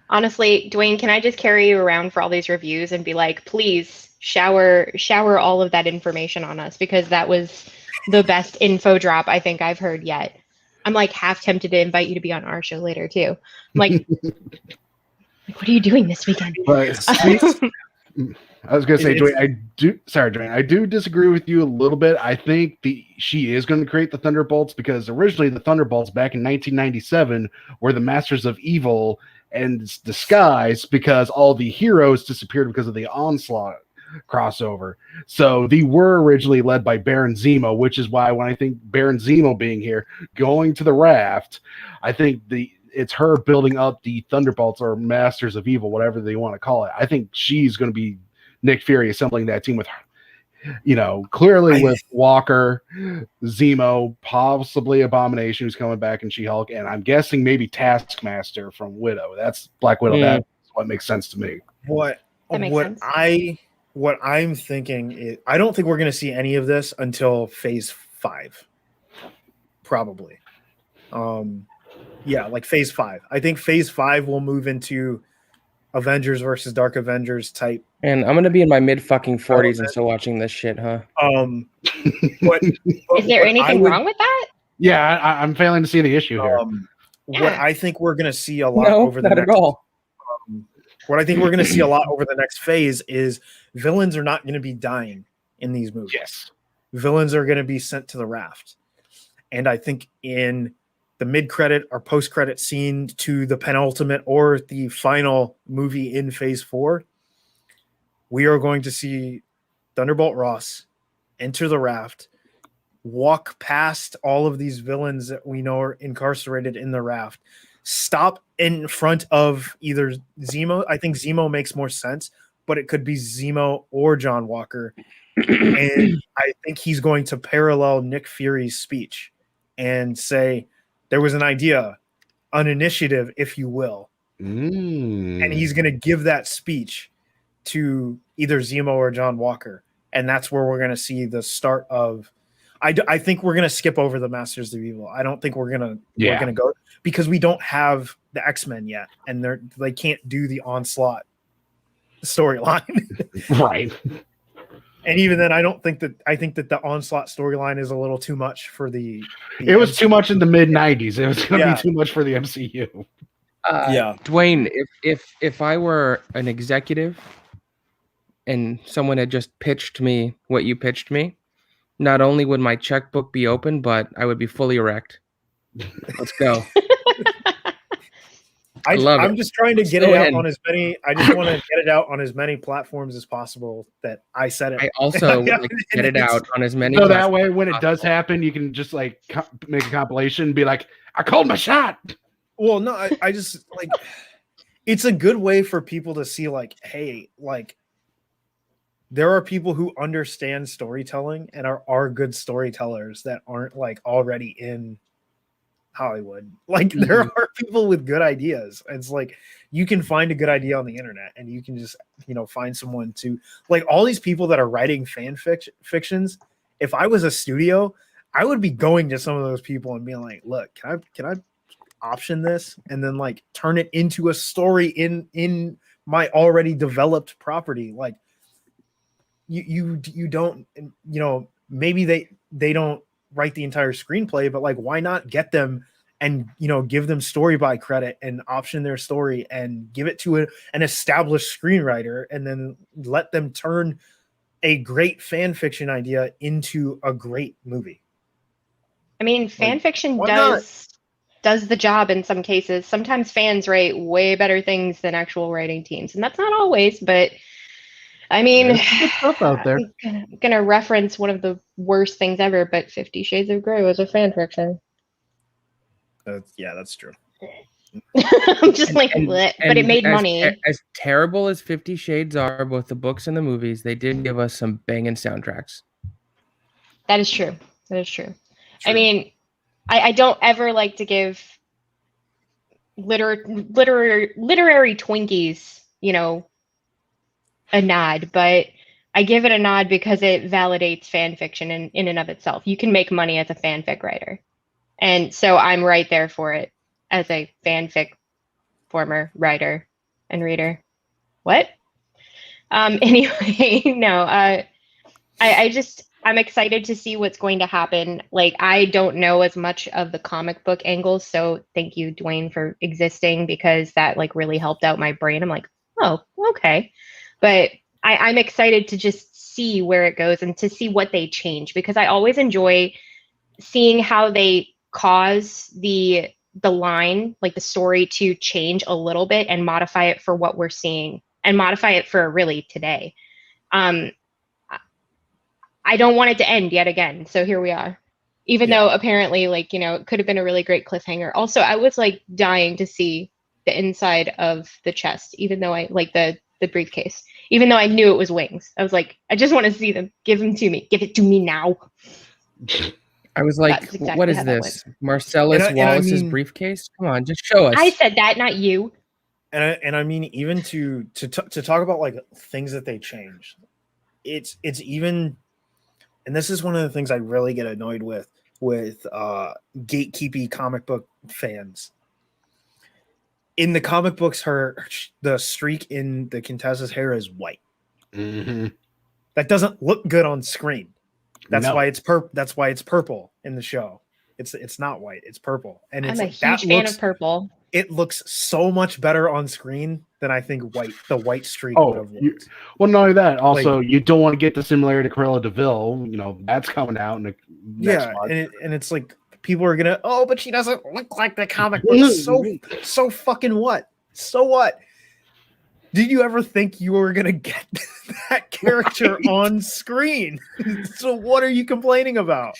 Honestly, Dwayne, can I just carry you around for all these reviews and be like, please shower all of that information on us, because that was the best info drop I think I've heard yet. I'm like half tempted to invite you to be on our show later too. I'm like, what are you doing this weekend? But I was gonna say, Dwayne, I do disagree with you a little bit. I think she is going to create the Thunderbolts, because originally the Thunderbolts back in 1997 were the Masters of Evil and disguise, because all the heroes disappeared because of the Onslaught crossover. So they were originally led by Baron Zemo, which is why when I think Baron Zemo being here, going to the raft, I think it's her building up the Thunderbolts or Masters of Evil, whatever they want to call it. I think she's going to be Nick Fury assembling that team with, clearly with Walker, Zemo, possibly Abomination, who's coming back in She-Hulk, and I'm guessing maybe Taskmaster from Widow. That's Black Widow. That's what makes sense to me. What I'm thinking is, I don't think we're going to see any of this until Phase 5, probably. Like Phase 5. I think Phase 5 will move into Avengers versus Dark Avengers type. And I'm gonna be in my mid-40s and still watching this shit, huh? Is there anything wrong with that? Yeah, I'm failing to see the issue here. What I think we're going to see a lot over the next. What I think we're going to see a lot over the next phase is villains are not going to be dying in these movies. Yes, villains are going to be sent to the raft, and I think in the mid-credit or post-credit scene to the penultimate or the final movie in Phase 4, we are going to see Thunderbolt Ross enter the raft, walk past all of these villains that we know are incarcerated in the raft, stop in front of either Zemo. I think Zemo makes more sense, but it could be Zemo or John Walker. And I think he's going to parallel Nick Fury's speech and say, there was an idea, an initiative, if you will. And he's going to give that speech to either Zemo or John Walker. And that's where we're going to see the start of. I think we're going to skip over the Masters of Evil. I don't think we're going to go, because we don't have the X-Men yet, and they can't do the Onslaught storyline. Right. And even then, I think that the Onslaught storyline is a little too much for the it was MCU. Too much in the mid-90s. It was going to be too much for the MCU. Dwayne, if I were an executive and someone had just pitched me what you pitched me, not only would my checkbook be open, but I would be fully erect. Let's go. I'm just trying to get it out on as many. I just want to get it out on as many platforms as possible that I said it. I also would like to get it out on as many. So that way, when it does happen, you can just like make a compilation and be like, "I called my shot." Well, no, I just like it's a good way for people to see, like, hey, like there are people who understand storytelling and are good storytellers that aren't like already in Hollywood. Like there are people with good ideas. It's like you can find a good idea on the internet, and you can just find someone to like all these people that are writing fan fictions. If I was a studio, I would be going to some of those people and being like, look, can I option this and then like turn it into a story in my already developed property? Like you don't maybe they don't write the entire screenplay, but like, why not get them and, you know, give them story by credit and option their story and give it to an established screenwriter, and then let them turn a great fan fiction idea into a great movie. I mean, fan Like, fiction why does the job in some cases. Sometimes fans write way better things than actual writing teams, and that's not always, but I mean, There's good stuff out there. I'm gonna reference one of the worst things ever, but 50 Shades of Grey was a fan fiction. Yeah, that's true. I'm just like, bleh, but it made money. As terrible as 50 Shades are, both the books and the movies, they did give us some banging soundtracks. That is true. That is true. I mean, I don't ever like to give literary Twinkies, you know, a nod, but I give it a nod because it validates fan fiction in and of itself. You can make money as a fanfic writer. And so I'm right there for it as a fanfic former writer and reader. What? Anyway, no, I'm excited to see what's going to happen. Like, I don't know as much of the comic book angles, so thank you, Dwayne, for existing, because that like really helped out my brain. I'm like, oh, okay. But I'm excited to just see where it goes and to see what they change, because I always enjoy seeing how they cause the line, like the story, to change a little bit and modify it for what we're seeing and modify it for really today. I don't want it to end yet again. So here we are. Even though apparently, like, you know, it could have been a really great cliffhanger. Also, I was like dying to see the inside of the chest, even though I like the briefcase, even though I knew it was wings. I was like, I just want to see them. Give them to me. Give it to me now. I was like, Exactly what is this? Marcellus Wallace's briefcase? Come on, just show us. I said that, not you. And I mean, even to talk about like things that they changed, it's even, and this is one of the things I really get annoyed with gatekeepy comic book fans. In the comic books, the streak in the Contessa's hair is white. Mm-hmm. That doesn't look good on screen. That's No. why it's That's why it's purple in the show. It's not white. It's purple, and it's I'm a huge fan of purple. It looks so much better on screen than I think the white streak would have looked. Well, not only that, also you don't want to get the similarity to Cruella de Vil. You know, that's coming out in the next month. And it's like people are gonna, oh, but she doesn't look like the comic book. So fucking what? So what? Did you ever think you were gonna get that character on screen? So what are you complaining about?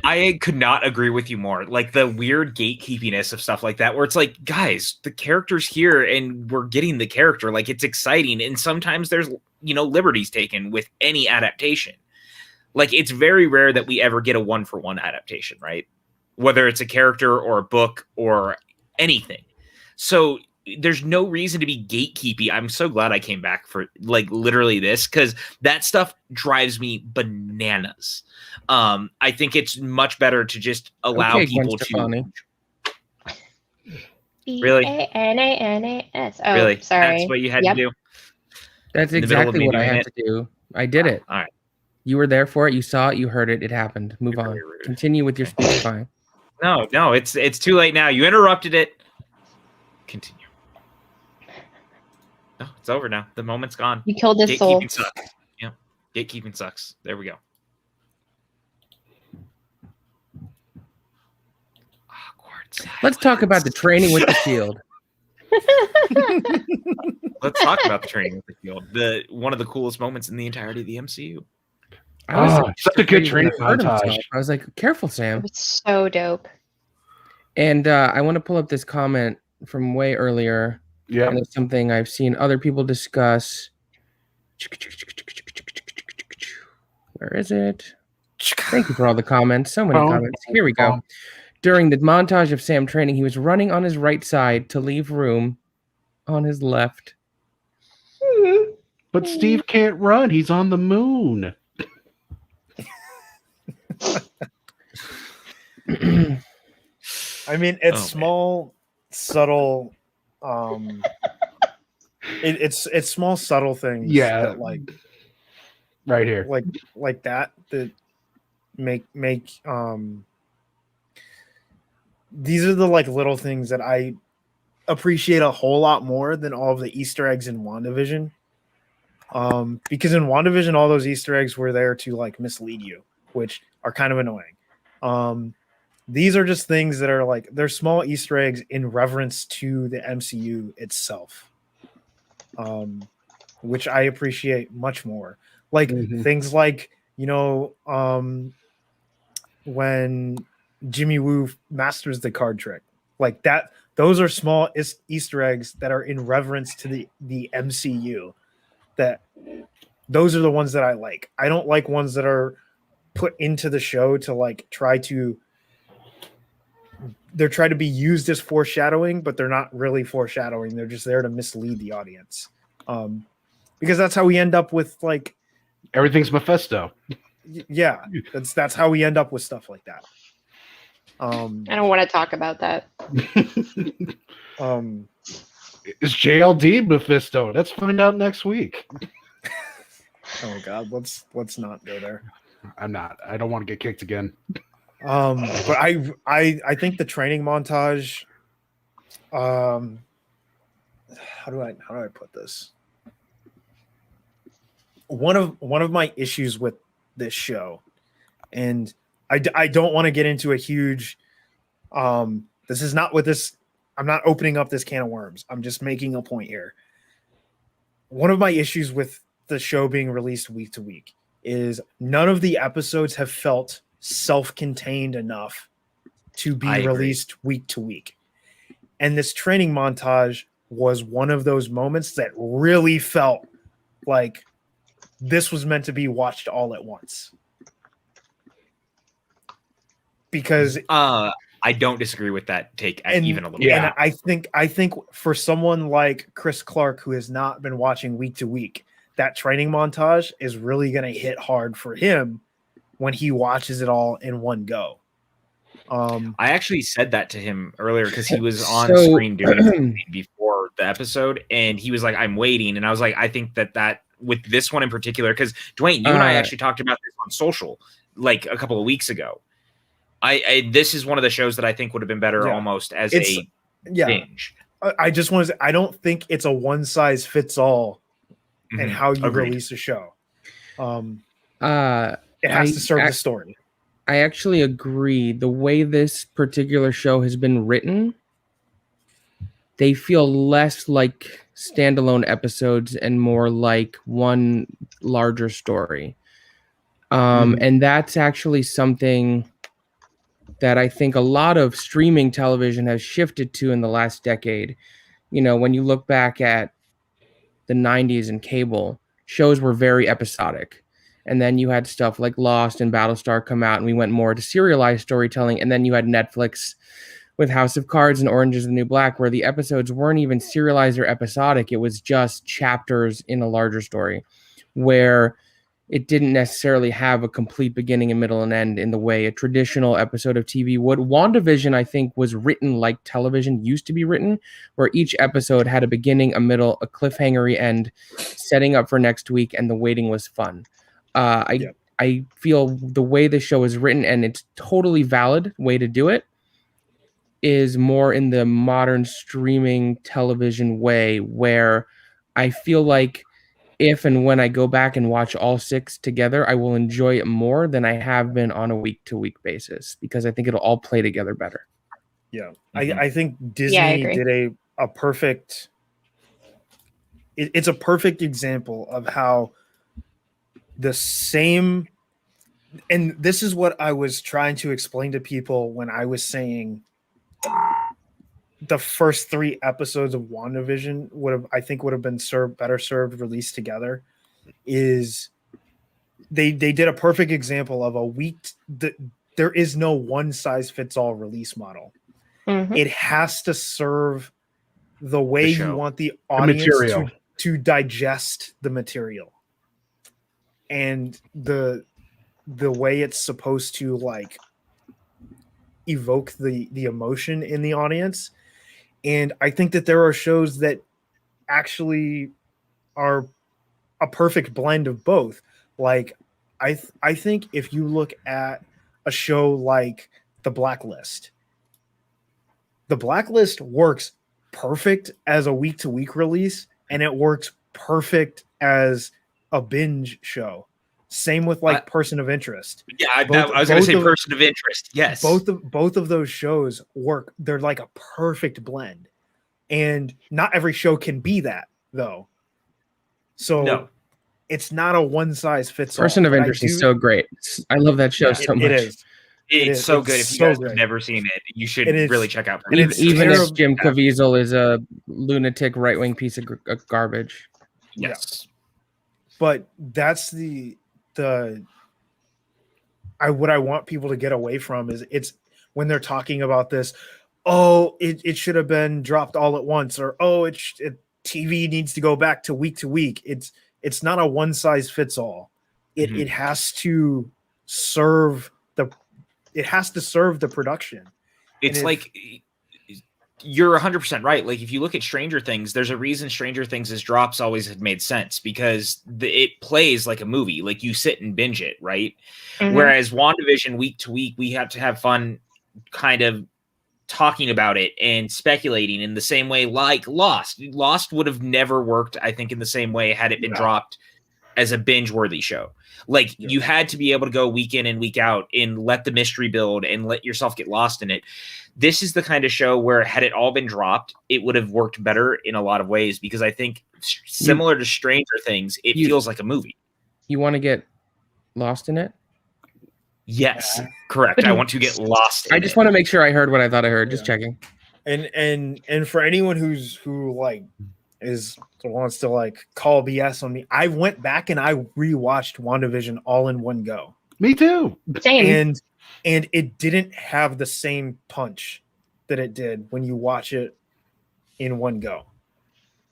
I could not agree with you more. Like the weird gatekeepiness of stuff like that, where it's like, guys, the character's here and we're getting the character. Like, it's exciting. And sometimes there's, you know, liberties taken with any adaptation. Like, it's very rare that we ever get a 1-for-1 adaptation, right? Whether it's a character or a book or anything. So there's no reason to be gatekeepy. I'm so glad I came back for like literally this, because that stuff drives me bananas. I think it's much better to just allow people to. Really? B-A-N-A-N-A-S. Oh, really? Sorry. That's what you had to do? That's exactly what I had to do. I did it. All right. You were there for it. You saw it. You heard it. It happened. Move on. Continue with your speech. Fine. No, it's too late now. You interrupted it. Continue. No, it's over now. The moment's gone. You killed his soul. Gatekeeping sucks. Yeah, gatekeeping sucks. There we go. Awkward silence. Let's talk about the training with the shield. Let's talk about the training with the shield. One of the coolest moments in the entirety of the MCU. I was such a good training montage. I was like, careful, Sam. It was so dope. And I want to pull up this comment from way earlier. Yeah, and it's something I've seen other people discuss. Where is it? Thank you for all the comments. So many comments. Here we go. During the montage of Sam training, he was running on his right side to leave room on his left. But Steve can't run. He's on the moon. I mean, it's small, subtle. It's small, subtle things. Yeah, that, like right here, like that these are the like little things that I appreciate a whole lot more than all of the Easter eggs in WandaVision. Because in WandaVision, all those Easter eggs were there to like mislead you, which are kind of annoying. These are just things that are like they're small Easter eggs in reverence to the MCU itself, which I appreciate much more. Like things like when Jimmy Woo masters the card trick, like that. Those are small Easter eggs that are in reverence to the MCU. That those are the ones that I like. I don't like ones that are put into the show to like try to be used as foreshadowing, but they're not really foreshadowing. They're just there to mislead the audience. Because that's how we end up with like everything's Mephisto. Yeah, that's how we end up with stuff like that. I don't want to talk about that. Is JLD Mephisto? Let's find out next week. Oh God, let's not go there. I'm not. I don't want to get kicked again. But I think the training montage. How do I put this? One of my issues with this show, and I don't want to get into a huge. This is not what this. I'm not opening up this can of worms. I'm just making a point here. One of my issues with the show being released week to week is none of the episodes have felt self-contained enough to be released week to week. And this training montage was one of those moments that really felt like this was meant to be watched all at once. Because I don't disagree with that take even a little bit. And I think for someone like Chris Clark, who has not been watching week to week, that training montage is really going to hit hard for him when he watches it all in one go. I actually said that to him earlier because he was on screen doing something before the episode, and he was like, "I'm waiting," and I was like, "I think that with this one in particular, because Dwayne, you and I actually talked about this on social like a couple of weeks ago. This is one of the shows that I think would have been better almost as a binge. I just want to. I don't think it's a one size fits all. And how you release a show. It has to serve the story. I actually agree. The way this particular show has been written, they feel less like standalone episodes and more like one larger story. And that's actually something that I think a lot of streaming television has shifted to in the last decade. You know, when you look back at the 90s and cable, shows were very episodic. And then you had stuff like Lost and Battlestar come out, and we went more to serialized storytelling. And then you had Netflix with House of Cards and Orange is the New Black, where the episodes weren't even serialized or episodic. It was just chapters in a larger story, where it didn't necessarily have a complete beginning and middle and end in the way a traditional episode of TV would. WandaVision, I think, was written like television used to be written, where each episode had a beginning, a middle, a cliffhangery end, setting up for next week, and the waiting was fun. I feel the way the show is written, and it's totally valid way to do it, is more in the modern streaming television way, where I feel like if and when I go back and watch all 6 together, I will enjoy it more than I have been on a week-to-week basis, because I think it'll all play together better. Yeah. I think Disney did a perfect... It's a perfect example of how the same... And this is what I was trying to explain to people when I was saying the first 3 episodes of WandaVision would have been better served released together. Is they did a perfect example of a week there is no one size fits all release model. It has to serve the way you want the audience to digest the material, and the way it's supposed to like evoke the emotion in the audience. And I think that there are shows that actually are a perfect blend of both. Like I think if you look at a show like The Blacklist works perfect as a week-to-week release, and it works perfect as a binge show. Same with like Person of Interest. Yeah, I was going to say Person of Interest. Yes, both of those shows work. They're like a perfect blend, and not every show can be that though. So no, it's not a one size fits all. Person of Interest is so great. I love that show so much. It is. It's so good. If you guys have never seen it, you should really check out. Even if Jim Caviezel is a lunatic right wing piece of garbage. Yes, but that's what I want people to get away from is it's when they're talking about this. Oh, it should have been dropped all at once, or TV needs to go back to week. It's not a one size fits all. It has to serve the production. It's like you're 100% right. Like if you look at Stranger Things, there's a reason Stranger Things' drops always had made sense because it plays like a movie. Like you sit and binge it, right? Mm-hmm. Whereas WandaVision week to week, we have to have fun kind of talking about it and speculating in the same way like Lost. Lost would have never worked, I think, in the same way had it been dropped as a binge-worthy show. Like you had to be able to go week in and week out and let the mystery build and let yourself get lost in it. This is the kind of show where had it all been dropped, it would have worked better in a lot of ways because I think similar to Stranger Things, it feels like a movie. You want to get lost in it? Yes, correct. I want to get lost in I just want to make sure I heard what I thought I heard. Just checking. And for anyone who wants to like call BS on me, I went back and I rewatched WandaVision all in one go. Me too. Same. And it didn't have the same punch that it did when you watch it in one go.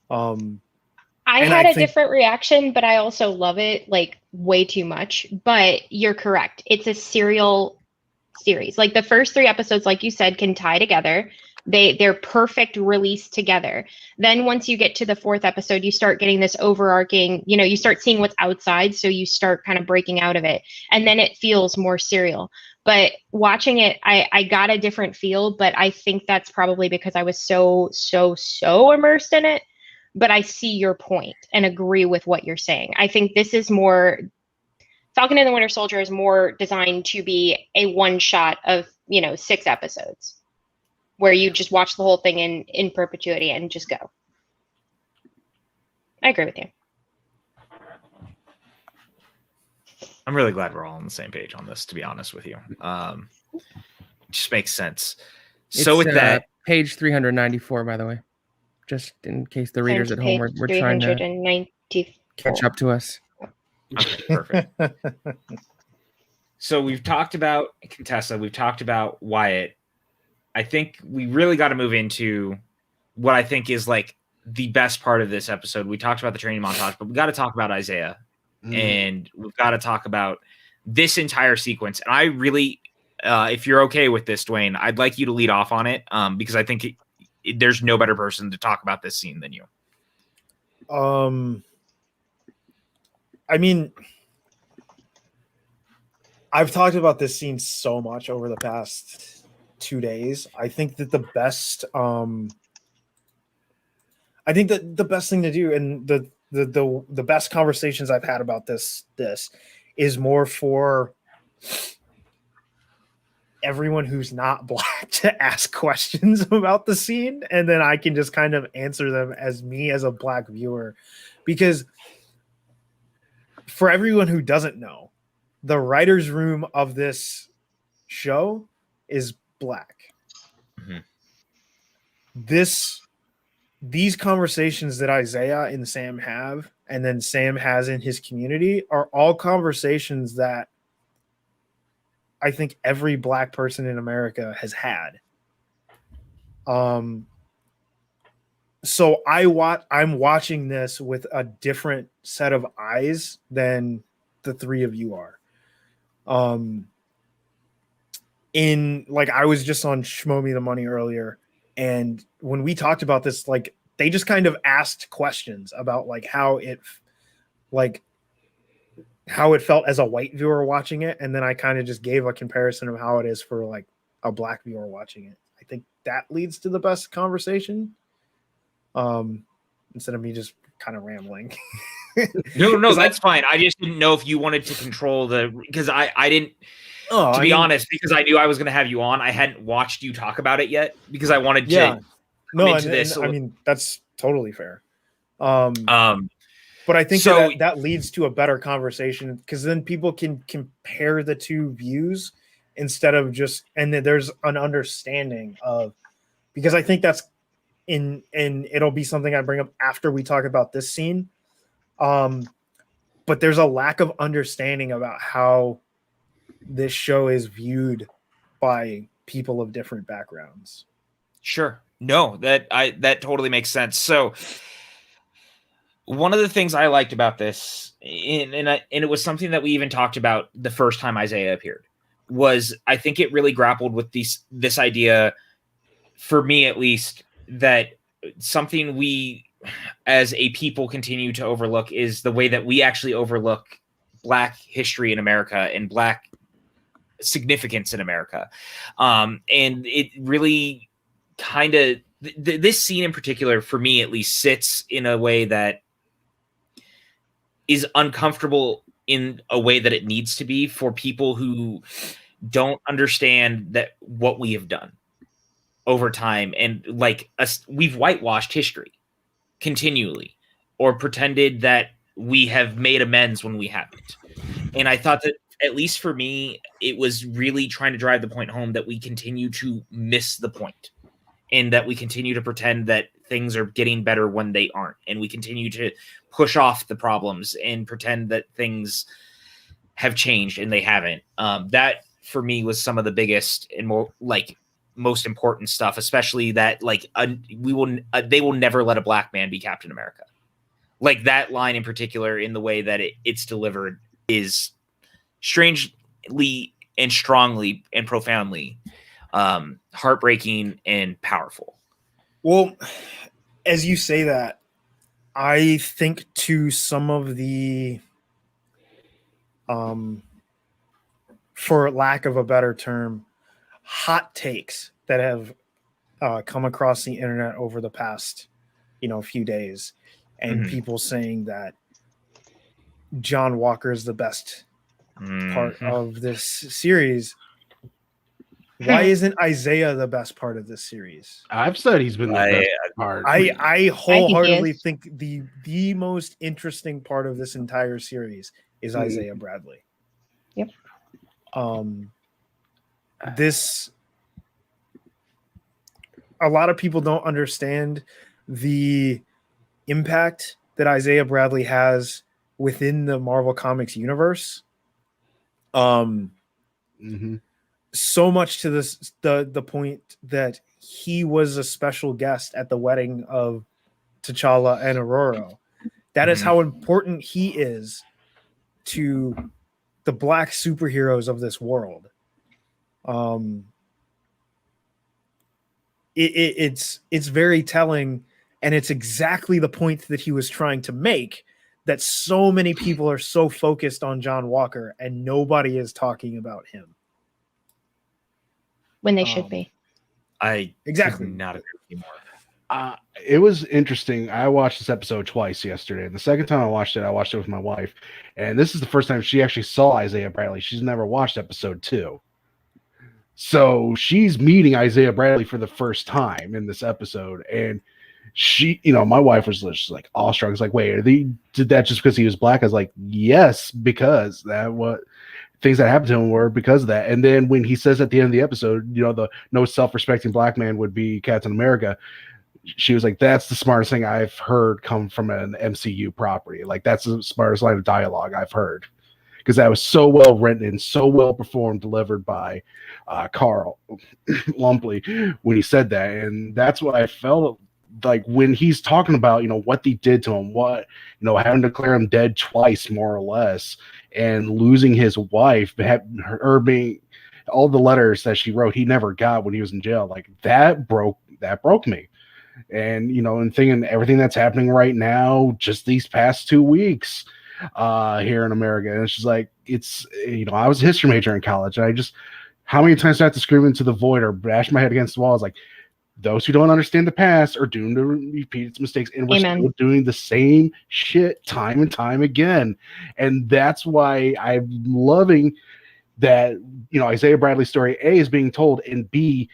I had a different reaction, but I also love it like way too much. But you're correct. It's a serial series. Like the first 3 episodes, like you said, can tie together. They're perfect release together. Then once you get to the 4th episode, you start getting this overarching, you start seeing what's outside. So you start kind of breaking out of it. And then it feels more serial. But watching it, I got a different feel, but I think that's probably because I was so immersed in it. But I see your point and agree with what you're saying. I think this is more, Falcon and the Winter Soldier is more designed to be a one shot of, 6 episodes where you just watch the whole thing in perpetuity and just go. I agree with you. I'm really glad we're all on the same page on this, to be honest with you. Just makes sense. So with that, page 394, by the way, just in case the readers at home we're trying to catch up to us. Okay, perfect. So we've talked about Contessa. We've talked about Wyatt. I think we really got to move into what I think is like the best part of this episode. We talked about the training montage, but we got to talk about Isaiah. And we've got to talk about this entire sequence. And I really, if you're okay with this, Dwayne, I'd like you to lead off on it because I think there's no better person to talk about this scene than you. I mean, I've talked about this scene so much over the past 2 days. I think that the best thing to do and the best conversations I've had about this is more for everyone who's not Black to ask questions about the scene, and then I can just kind of answer them as me as a Black viewer. Because for everyone who doesn't know, the writer's room of this show is Black. Mm-hmm. These conversations that Isaiah and Sam have, and then Sam has in his community, are all conversations that I think every Black person in America has had. So I'm watching this with a different set of eyes than the 3 of you are. I was just on Schmo Me the Money earlier, and when we talked about this, like they just kind of asked questions about like how it, like how it felt as a white viewer watching it, and then I kind of just gave a comparison of how it is for like a black viewer watching it. I think that leads to the best conversation. Instead of me just kind of rambling. No, that's fine. I just didn't know if you wanted to control because I didn't. To be honest, because I knew I was going to have you on, I hadn't watched you talk about it yet because I wanted to. No, and I mean that's totally fair. But I think that leads to a better conversation because then people can compare the two views instead of just, and then there's an understanding of, because I think that's and it'll be something I bring up after we talk about this scene. But there's a lack of understanding about how this show is viewed by people of different backgrounds. Sure. No, that totally makes sense. So one of the things I liked about this, and it was something that we even talked about the first time Isaiah appeared, was I think it really grappled with this idea, for me at least, that something we as a people continue to overlook is the way that we actually overlook Black history in America and Black significance in America. And it really kind of, this scene in particular, for me at least, sits in a way that is uncomfortable in a way that it needs to be for people who don't understand that what we have done over time. And like we've whitewashed history continually, or pretended that we have made amends when we haven't. And I thought that, at least for me, it was really trying to drive the point home that we continue to miss the point, and that we continue to pretend that things are getting better when they aren't. And we continue to push off the problems and pretend that things have changed and they haven't. That for me was some of the biggest and most important stuff, especially that they will never let a Black man be Captain America. Like that line in particular, in the way that it's delivered, is strangely and strongly and profoundly heartbreaking and powerful. Well, as you say that, I think to some of the, for lack of a better term, hot takes that have come across the internet over the past, few days, and people saying that John Walker is the best part of this series. Why isn't Isaiah the best part of this series? I've said he's been the best part. I wholeheartedly think the most interesting part of this entire series is Isaiah Bradley. Yep. A lot of people don't understand the impact that Isaiah Bradley has within the Marvel Comics universe. So much to the point that he was a special guest at the wedding of T'Challa and Aurora. That is how important he is to the Black superheroes of this world. It's very telling, and it's exactly the point that he was trying to make, that so many people are so focused on John Walker and nobody is talking about him. When they should be. I exactly not agree with you more. It was interesting. I watched this episode twice yesterday, and the second time I watched it with my wife, and this is the first time she actually saw Isaiah Bradley. She's never watched episode 2. So she's meeting Isaiah Bradley for the first time in this episode, and she, my wife was just like awestruck. It's like, wait, did that just because he was Black? I was like, yes, because things that happened to him were because of that. And then when he says at the end of the episode, the no self-respecting Black man would be Captain America, she was like, that's the smartest thing I've heard come from an MCU property. Like, that's the smartest line of dialogue I've heard, because that was so well written and so well performed, delivered by Carl Lumpley when he said that. And that's what I felt like when he's talking about, what they did to him, having to declare him dead twice, more or less, and losing his wife, her being all the letters that she wrote he never got when he was in jail. Like, that broke me. And, and thinking everything that's happening right now, just these past 2 weeks, here in America. And it's just like, it's, I was a history major in college. And how many times do I have to scream into the void or bash my head against the wall? It's like, those who don't understand the past are doomed to repeat its mistakes. And we're Amen. still doing the same shit time and time again. And that's why I'm loving that, Isaiah Bradley's story, A, is being told, and B,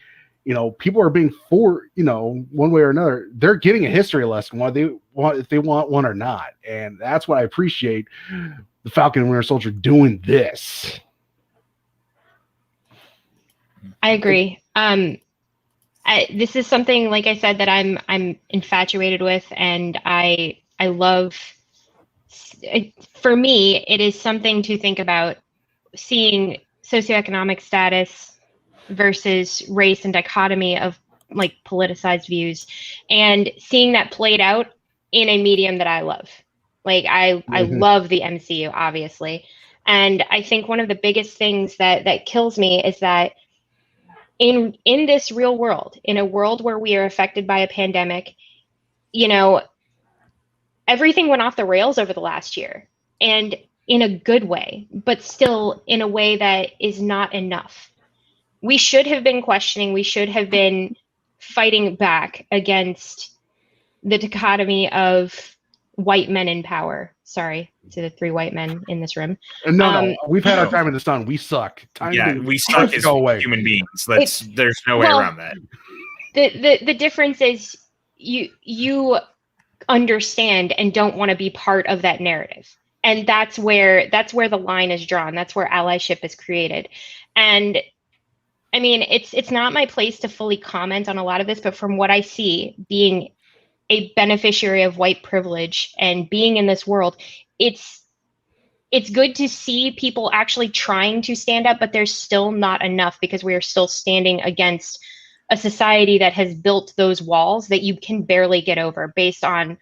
people are being one way or another, they're getting a history lesson, if they want one or not. And that's what I appreciate the Falcon and Winter Soldier doing this. I agree. This is something, like I said, that I'm infatuated with, and I love. For me, it is something to think about, seeing socioeconomic status versus race and dichotomy of like politicized views, and seeing that played out in a medium that I love. Like I love the MCU, obviously, and I think one of the biggest things that kills me is that in this real world, in a world where we are affected by a pandemic, everything went off the rails over the last year, and in a good way, but still in a way that is not enough. We should have been questioning, we should have been fighting back against the dichotomy of white men in power. Sorry to the 3 white men in this room. No, we've had our time in the sun. We suck. We suck as human beings. There's no way around that. The difference is you understand and don't want to be part of that narrative. And that's where the line is drawn. That's where allyship is created. And I mean, it's not my place to fully comment on a lot of this, but from what I see, being a beneficiary of white privilege and being in this world, it's good to see people actually trying to stand up, but there's still not enough, because we are still standing against a society that has built those walls that you can barely get over based on,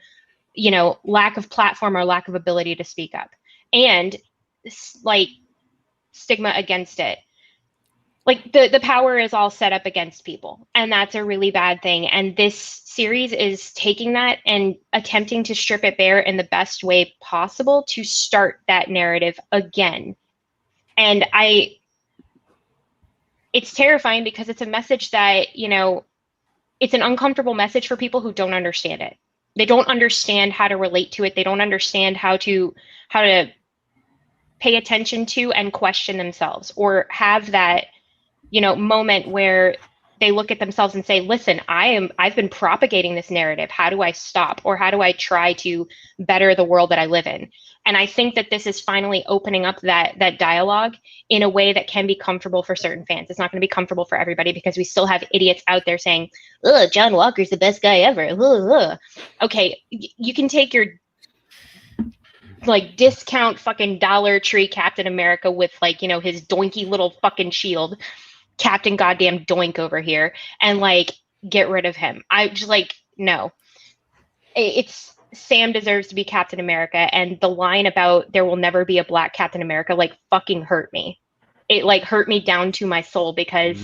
lack of platform or lack of ability to speak up, and like stigma against it. Like the power is all set up against people, and that's a really bad thing. And this series is taking that and attempting to strip it bare in the best way possible to start that narrative again. And it's terrifying, because it's a message that, it's an uncomfortable message for people who don't understand it. They don't understand how to relate to it. They don't understand how to pay attention to and question themselves, or have that, moment where they look at themselves and say, listen, I've been propagating this narrative. How do I stop? Or how do I try to better the world that I live in? And I think that this is finally opening up that dialogue in a way that can be comfortable for certain fans. It's not going to be comfortable for everybody, because we still have idiots out there saying, ugh, John Walker's the best guy ever. Ugh, ugh. Okay, you can take your like discount fucking Dollar Tree Captain America with like, his doinky little fucking shield, Captain Goddamn Doink over here, and like get rid of him. I just like, no. It's Sam deserves to be Captain America, and the line about there will never be a black Captain America like fucking hurt me. It like hurt me down to my soul, because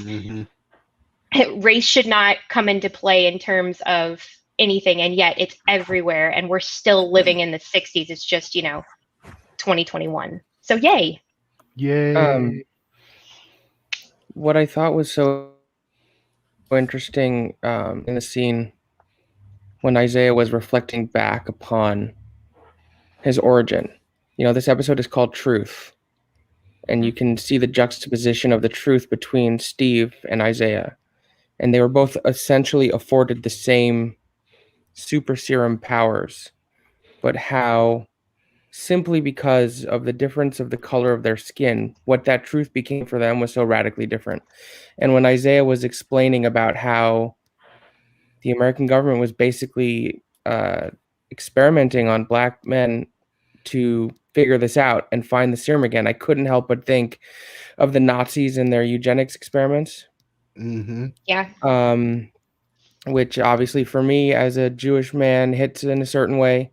race should not come into play in terms of anything, and yet it's everywhere, and we're still living in the 60s. It's just 2021. So yay. What I thought was so interesting in the scene when Isaiah was reflecting back upon his origin. This episode is called Truth, and you can see the juxtaposition of the truth between Steve and Isaiah, and they were both essentially afforded the same super serum powers, but how simply because of the difference of the color of their skin, what that truth became for them was so radically different. And when Isaiah was explaining about how the American government was basically experimenting on black men to figure this out and find the serum again, I couldn't help but think of the Nazis and their eugenics experiments. Yeah. Which obviously for me as a Jewish man hits in a certain way.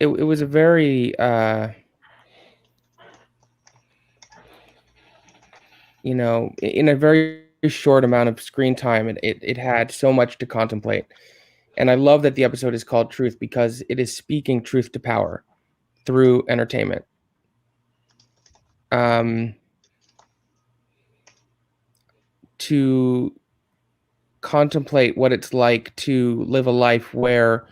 It was a very in a very short amount of screen time, it had so much to contemplate. And I love that the episode is called Truth because it is speaking truth to power through entertainment. To contemplate what it's like to live a life where,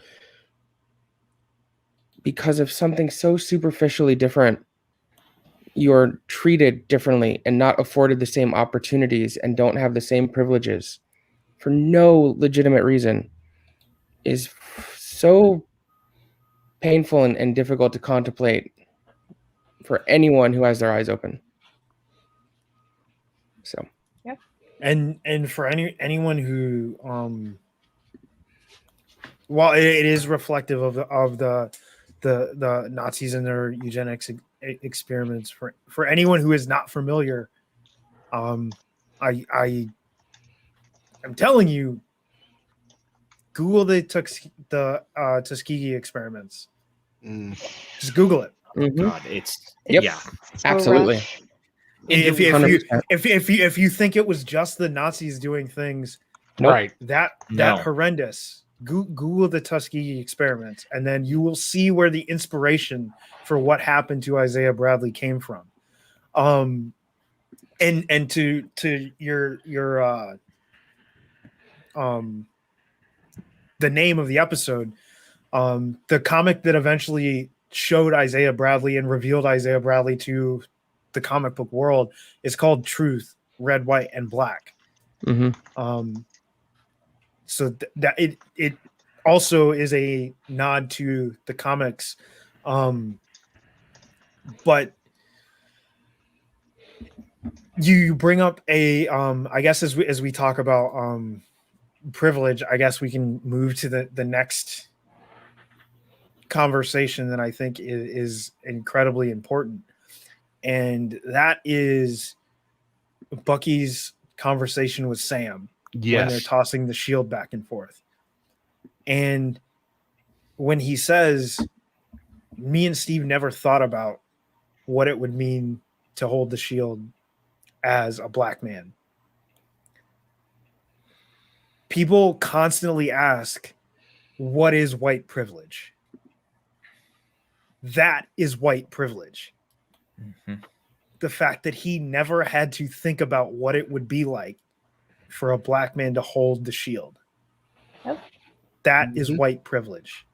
because of something so superficially different, you're treated differently and not afforded the same opportunities and don't have the same privileges for no legitimate reason, is so painful and difficult to contemplate for anyone who has their eyes open. So, and for anyone who while it is reflective of the Nazis and their eugenics experiments, for anyone who is not familiar, I'm telling you, Google the Tuskegee experiments. Just Google it. God, it's Yep. yeah, absolutely. rough. If you think it was just the Nazis doing things Nope. Right. that No. horrendous, Google the Tuskegee experiments, and then you will see where the inspiration for what happened to Isaiah Bradley came from. And to your the name of the episode, the comic that eventually showed Isaiah Bradley and revealed Isaiah Bradley to the comic book world is called Truth, Red, White, and Black. So that it also is a nod to the comics, but you bring up a I guess as we talk about privilege, I guess we can move to the next conversation that I think is incredibly important, and that is Bucky's conversation with Sam. Yes. When they're tossing the shield back and forth. And when he says, me and Steve never thought about what it would mean to hold the shield as a black man. People constantly ask, what is white privilege? That is white privilege. Mhm. The fact that he never had to think about what it would be like for a black man to hold the shield. Yep. That is white privilege.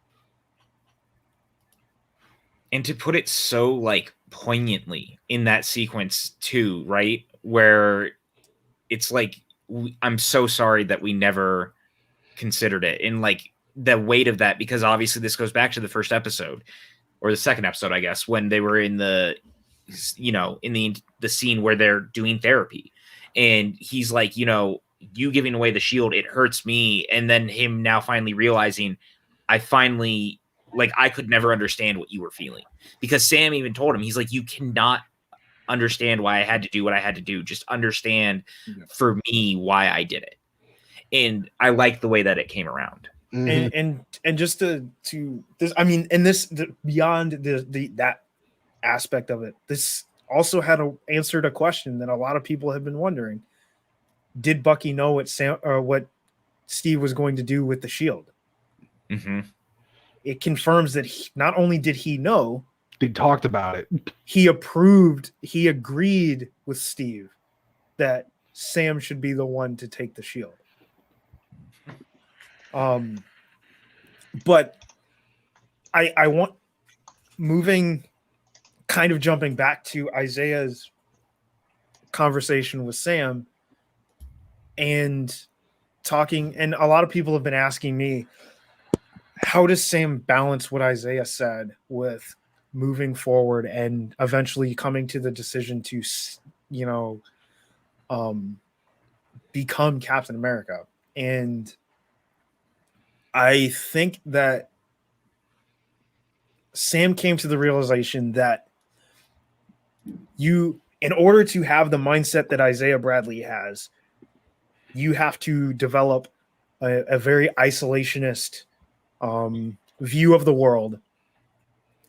And to put it so like poignantly in that sequence too, right? Where it's like, I'm so sorry that we never considered it, and like the weight of that, because obviously this goes back to the first episode or the second episode, I guess, when they were in the, in the scene where they're doing therapy, and he's like, you giving away the shield, it hurts me. And then him now finally realizing, I could never understand what you were feeling, because Sam even told him, he's like, you cannot understand why I had to do what I had to do. Just understand for me why I did it. And I like the way that it came around. And just to this, I mean, and this beyond that aspect of it, this also answered a question that a lot of people have been wondering. Did Bucky know what Steve was going to do with the shield? Mm-hmm. It confirms that not only did he know, he talked about it. He agreed with Steve that Sam should be the one to take the shield. But I want jumping back to Isaiah's conversation with Sam and talking, and a lot of people have been asking me, how does Sam balance what Isaiah said with moving forward and eventually coming to the decision to, become Captain America? And I think that Sam came to the realization that in order to have the mindset that Isaiah Bradley has, you have to develop a very isolationist view of the world,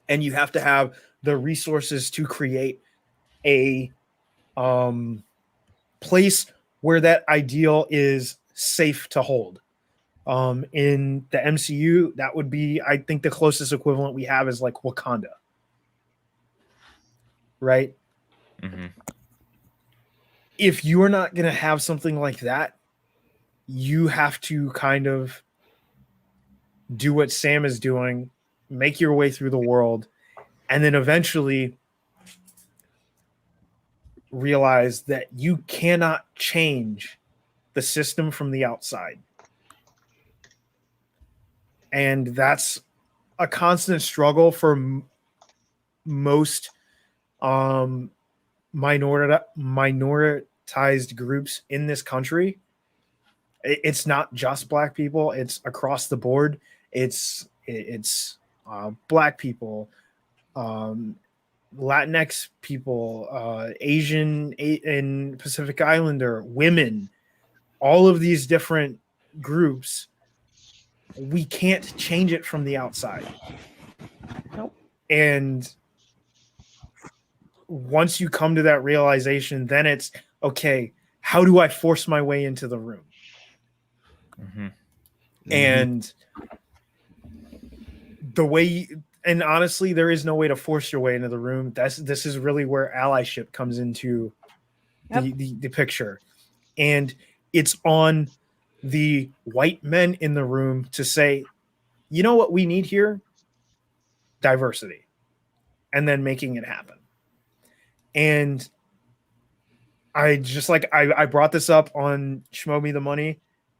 and you have to have the resources to create a place where that ideal is safe to hold. In the MCU, that would be, I think, the closest equivalent we have is like Wakanda, right? Mm-hmm. If you are not going to have something like that, you have to kind of do what Sam is doing, make your way through the world, and then eventually realize that you cannot change the system from the outside. And that's a constant struggle for most minoritized groups in this country. It's not just Black people, it's across the board. It's Black people, Latinx people, Asian and Pacific Islander, women, all of these different groups. We can't change it from the outside. Nope. And once you come to that realization, then it's okay, how do I force my way into the room? Mm-hmm. And the way, and honestly, there is no way to force your way into the room. This is really where allyship comes into the picture. And it's on the white men in the room to say, you know what we need here? Diversity. And then making it happen. And I just like, I brought this up on Schmo Me the Money,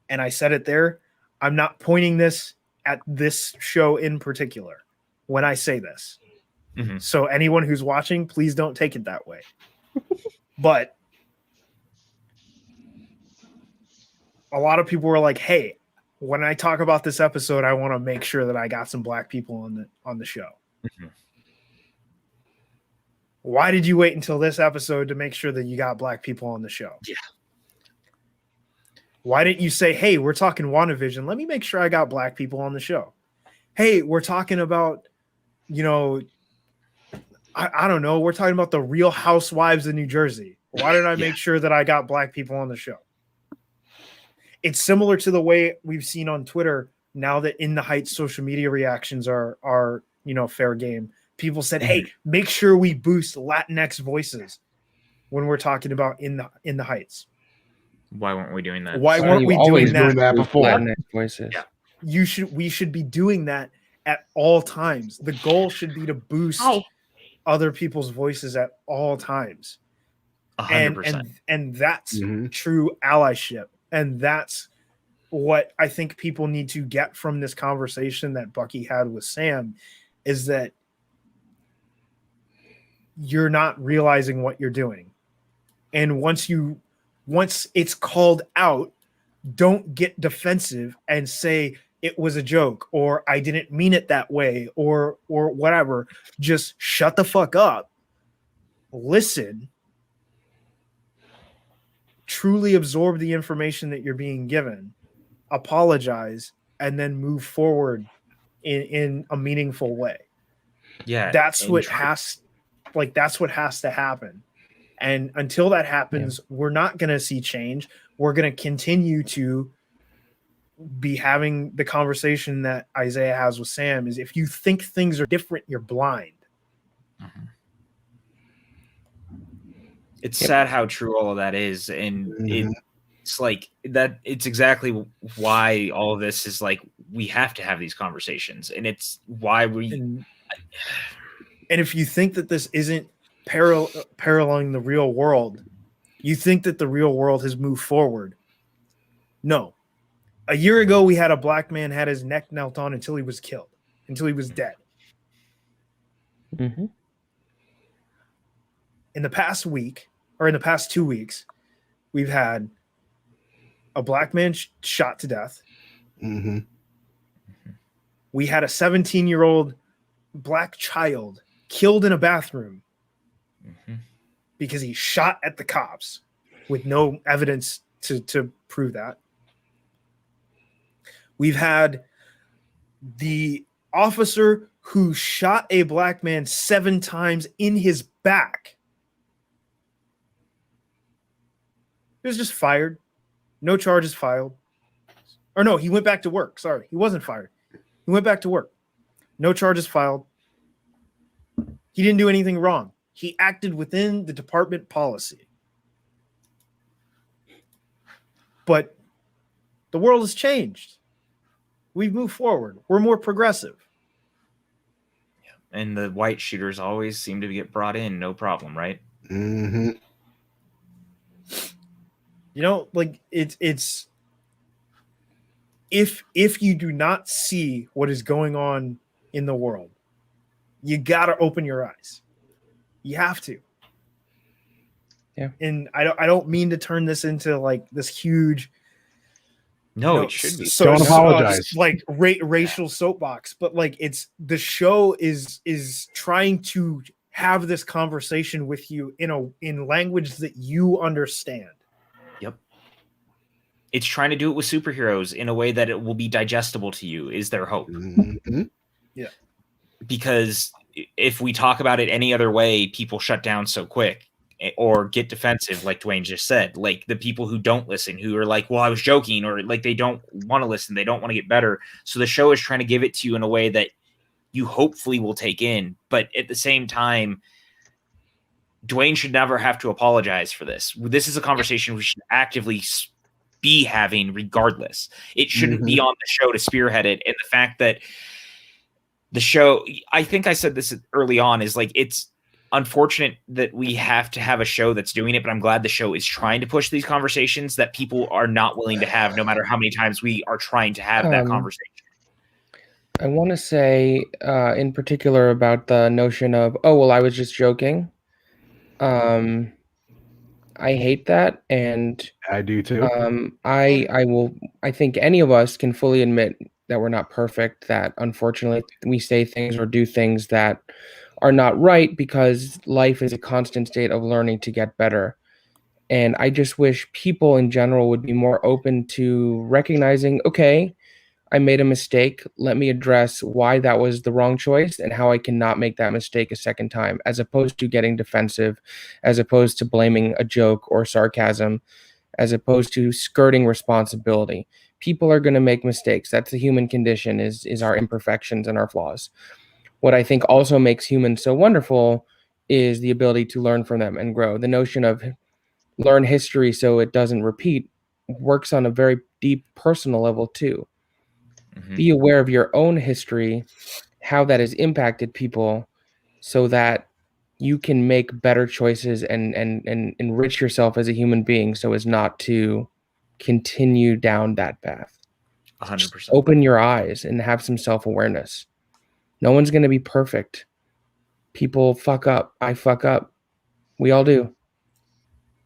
and I said it there. I'm not pointing this at this show in particular when I say this. Mm-hmm. So anyone who's watching, please don't take it that way. But a lot of people were like, hey, when I talk about this episode, I want to make sure that I got some Black people on the show. Mm-hmm. Why did you wait until this episode to make sure that you got Black people on the show? Yeah. Why didn't you say, hey, we're talking WandaVision. Let me make sure I got Black people on the show. Hey, we're talking about, you know, I don't know. We're talking about the Real Housewives of New Jersey. Why did I make sure that I got Black people on the show? It's similar to the way we've seen on Twitter now that In the Heights social media reactions are fair game. People said, hey, make sure we boost Latinx voices when we're talking about In the Heights. Why weren't we doing that? Why weren't we always doing that before? Latinx voices. Yeah. We should be doing that at all times. The goal should be to boost other people's voices at all times. 100%. And that's Mhm. true allyship. And that's what I think people need to get from this conversation that Bucky had with Sam, is that you're not realizing what you're doing. And once it's called out, don't get defensive and say it was a joke or I didn't mean it that way or whatever. Just shut the fuck up. Listen. Truly absorb the information that you're being given. Apologize and then move forward in a meaningful way. Yeah. That's what has to happen. And until that happens, we're not going to see change. We're going to continue to be having the conversation that Isaiah has with Sam, is if you think things are different, you're blind. Mm-hmm. It's sad how true all of that is. And it's like that. It's exactly why all of this is like, we have to have these conversations. And it's why and if you think that this isn't paralleling the real world, you think that the real world has moved forward. No. A year ago, we had a Black man had his neck knelt on until he was killed, until he was dead. Mm-hmm. In the past week, or in the past 2 weeks, we've had a Black man shot to death. Mm-hmm. We had a 17-year-old Black child killed in a bathroom because he shot at the cops with no evidence to prove that. We've had the officer who shot a Black man 7 times in his back. He was just fired. No charges filed. Or no, he went back to work. Sorry, he wasn't fired. He went back to work. No charges filed. He didn't do anything wrong. He acted within the department policy. But the world has changed. We've moved forward. We're more progressive. And the white shooters always seem to get brought in, no problem, right? Mm-hmm. You know, like it's if you do not see what is going on in the world, you gotta open your eyes. You have to. Yeah. And I don't mean to turn this into like this huge. No, it should be. Don't apologize. Like racial soapbox, but like it's the show is trying to have this conversation with you in language that you understand. Yep. It's trying to do it with superheroes in a way that it will be digestible to you, is their hope. Mm-hmm. Yeah. Because if we talk about it any other way, people shut down so quick or get defensive, like Dwayne just said. Like the people who don't listen, who are like, well, I was joking, or like they don't want to listen, they don't want to get better. So the show is trying to give it to you in a way that you hopefully will take in. But at the same time, Dwayne should never have to apologize for this. This is a conversation we should actively be having regardless. It shouldn't be on the show to spearhead it. And the fact that the show, I think I said this early on, is like, it's unfortunate that we have to have a show that's doing it, but I'm glad the show is trying to push these conversations that people are not willing to have, no matter how many times we are trying to have that conversation. I want to say in particular about the notion of, oh, well, I was just joking. I hate that. And I do too. I think any of us can fully admit that we're not perfect, that unfortunately we say things or do things that are not right, because life is a constant state of learning to get better. And I just wish people in general would be more open to recognizing, okay, I made a mistake. Let me address why that was the wrong choice and how I cannot make that mistake a second time, as opposed to getting defensive, as opposed to blaming a joke or sarcasm, as opposed to skirting responsibility. People are going to make mistakes. That's the human condition, is our imperfections and our flaws. What I think also makes humans so wonderful is the ability to learn from them and grow. The notion of learn history so it doesn't repeat works on a very deep personal level too. Be aware of your own history, how that has impacted people, so that you can make better choices and enrich yourself as a human being, so as not to continue down that path. 100%. Open your eyes and have some self-awareness. No one's going to be perfect. People fuck up. I fuck up. We all do.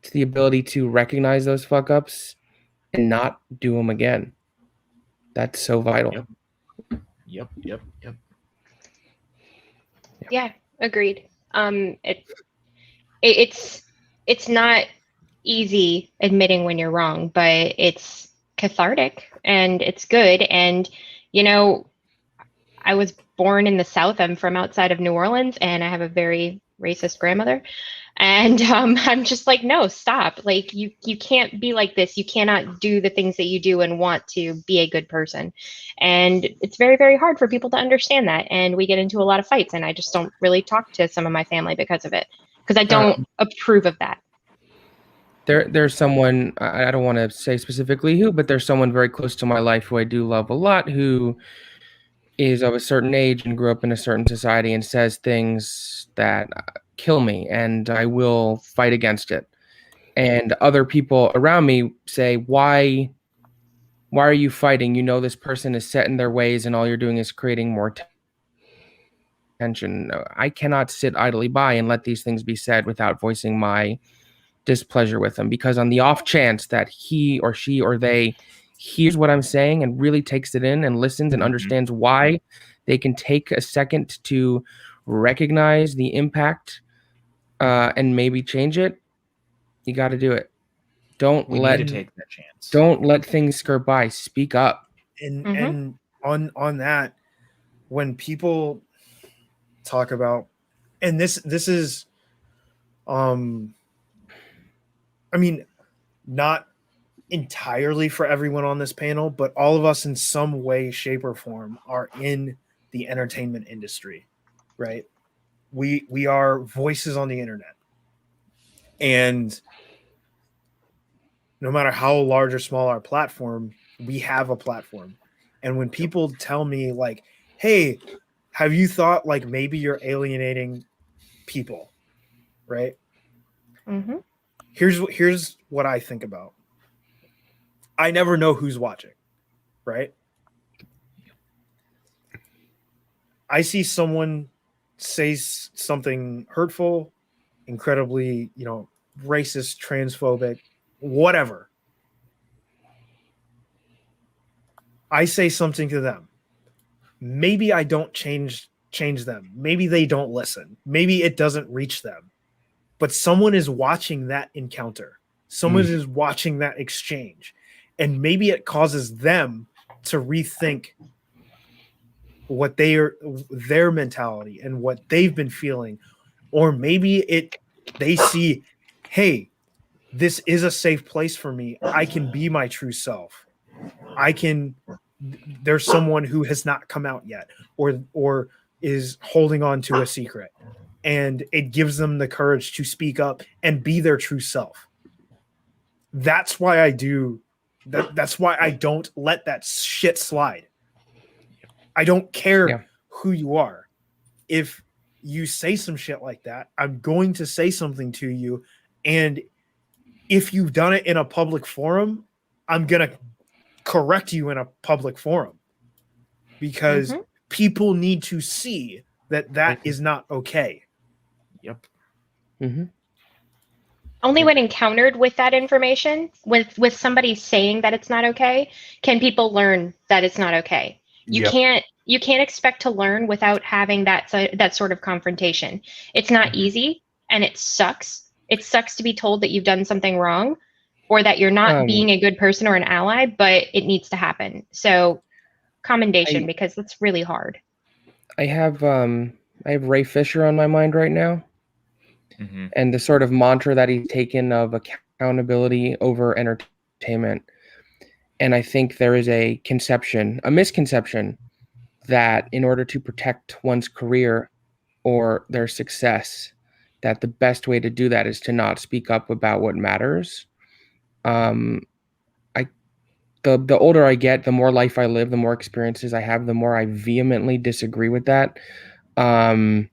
It's the ability to recognize those fuck ups and not do them again. That's so vital. Yep. Yeah, agreed. It's not easy admitting when you're wrong, but it's cathartic and it's good. And you know, I was born in the South. I'm from outside of New Orleans, and I have a very racist grandmother. And I'm just like, no, stop. Like you can't be like this. You cannot do the things that you do and want to be a good person. And it's very, very hard for people to understand that. And we get into a lot of fights, and I just don't really talk to some of my family because of it, because I don't approve of that. There's someone, I don't want to say specifically who, but there's someone very close to my life who I do love a lot, who is of a certain age and grew up in a certain society and says things that kill me, and I will fight against it. And other people around me say, why are you fighting? You know, this person is set in their ways and all you're doing is creating more tension. I cannot sit idly by and let these things be said without voicing my displeasure with them, because on the off chance that he or she or they hears what I'm saying and really takes it in and listens and understands why, they can take a second to recognize the impact and maybe change it. You got to do it. We need to take that chance. Don't let things skirt by. Speak up. And on that, when people talk about, and this is I mean, not entirely for everyone on this panel, but all of us in some way, shape, or form are in the entertainment industry, right? We are voices on the internet. And no matter how large or small our platform, we have a platform. And when people tell me like, hey, have you thought like maybe you're alienating people, right? Mm-hmm. Here's what I think about. I never know who's watching, right? I see someone say something hurtful, incredibly, racist, transphobic, whatever. I say something to them. Maybe I don't change them. Maybe they don't listen. Maybe it doesn't reach them. But someone is watching that encounter. Someone is watching that exchange. And maybe it causes them to rethink what their mentality and what they've been feeling. Or maybe they see, hey, this is a safe place for me. I can be my true self. There's someone who has not come out yet or is holding on to a secret, and it gives them the courage to speak up and be their true self. That's why I do that. That's why I don't let that shit slide. I don't care who you are. If you say some shit like that, I'm going to say something to you. And if you've done it in a public forum, I'm going to correct you in a public forum, because people need to see that is not okay. Yep. Mm-hmm. Only when encountered with that information, with somebody saying that it's not okay, can people learn that it's not okay. You can't expect to learn without having that sort of confrontation. It's not easy, and it sucks. It sucks to be told that you've done something wrong or that you're not being a good person or an ally, but it needs to happen. So commendation, because it's really hard. I have Ray Fisher on my mind right now. Mm-hmm. And the sort of mantra that he's taken of accountability over entertainment. And I think there is a misconception, that in order to protect one's career or their success, that the best way to do that is to not speak up about what matters. The older I get, the more life I live, the more experiences I have, the more I vehemently disagree with that. My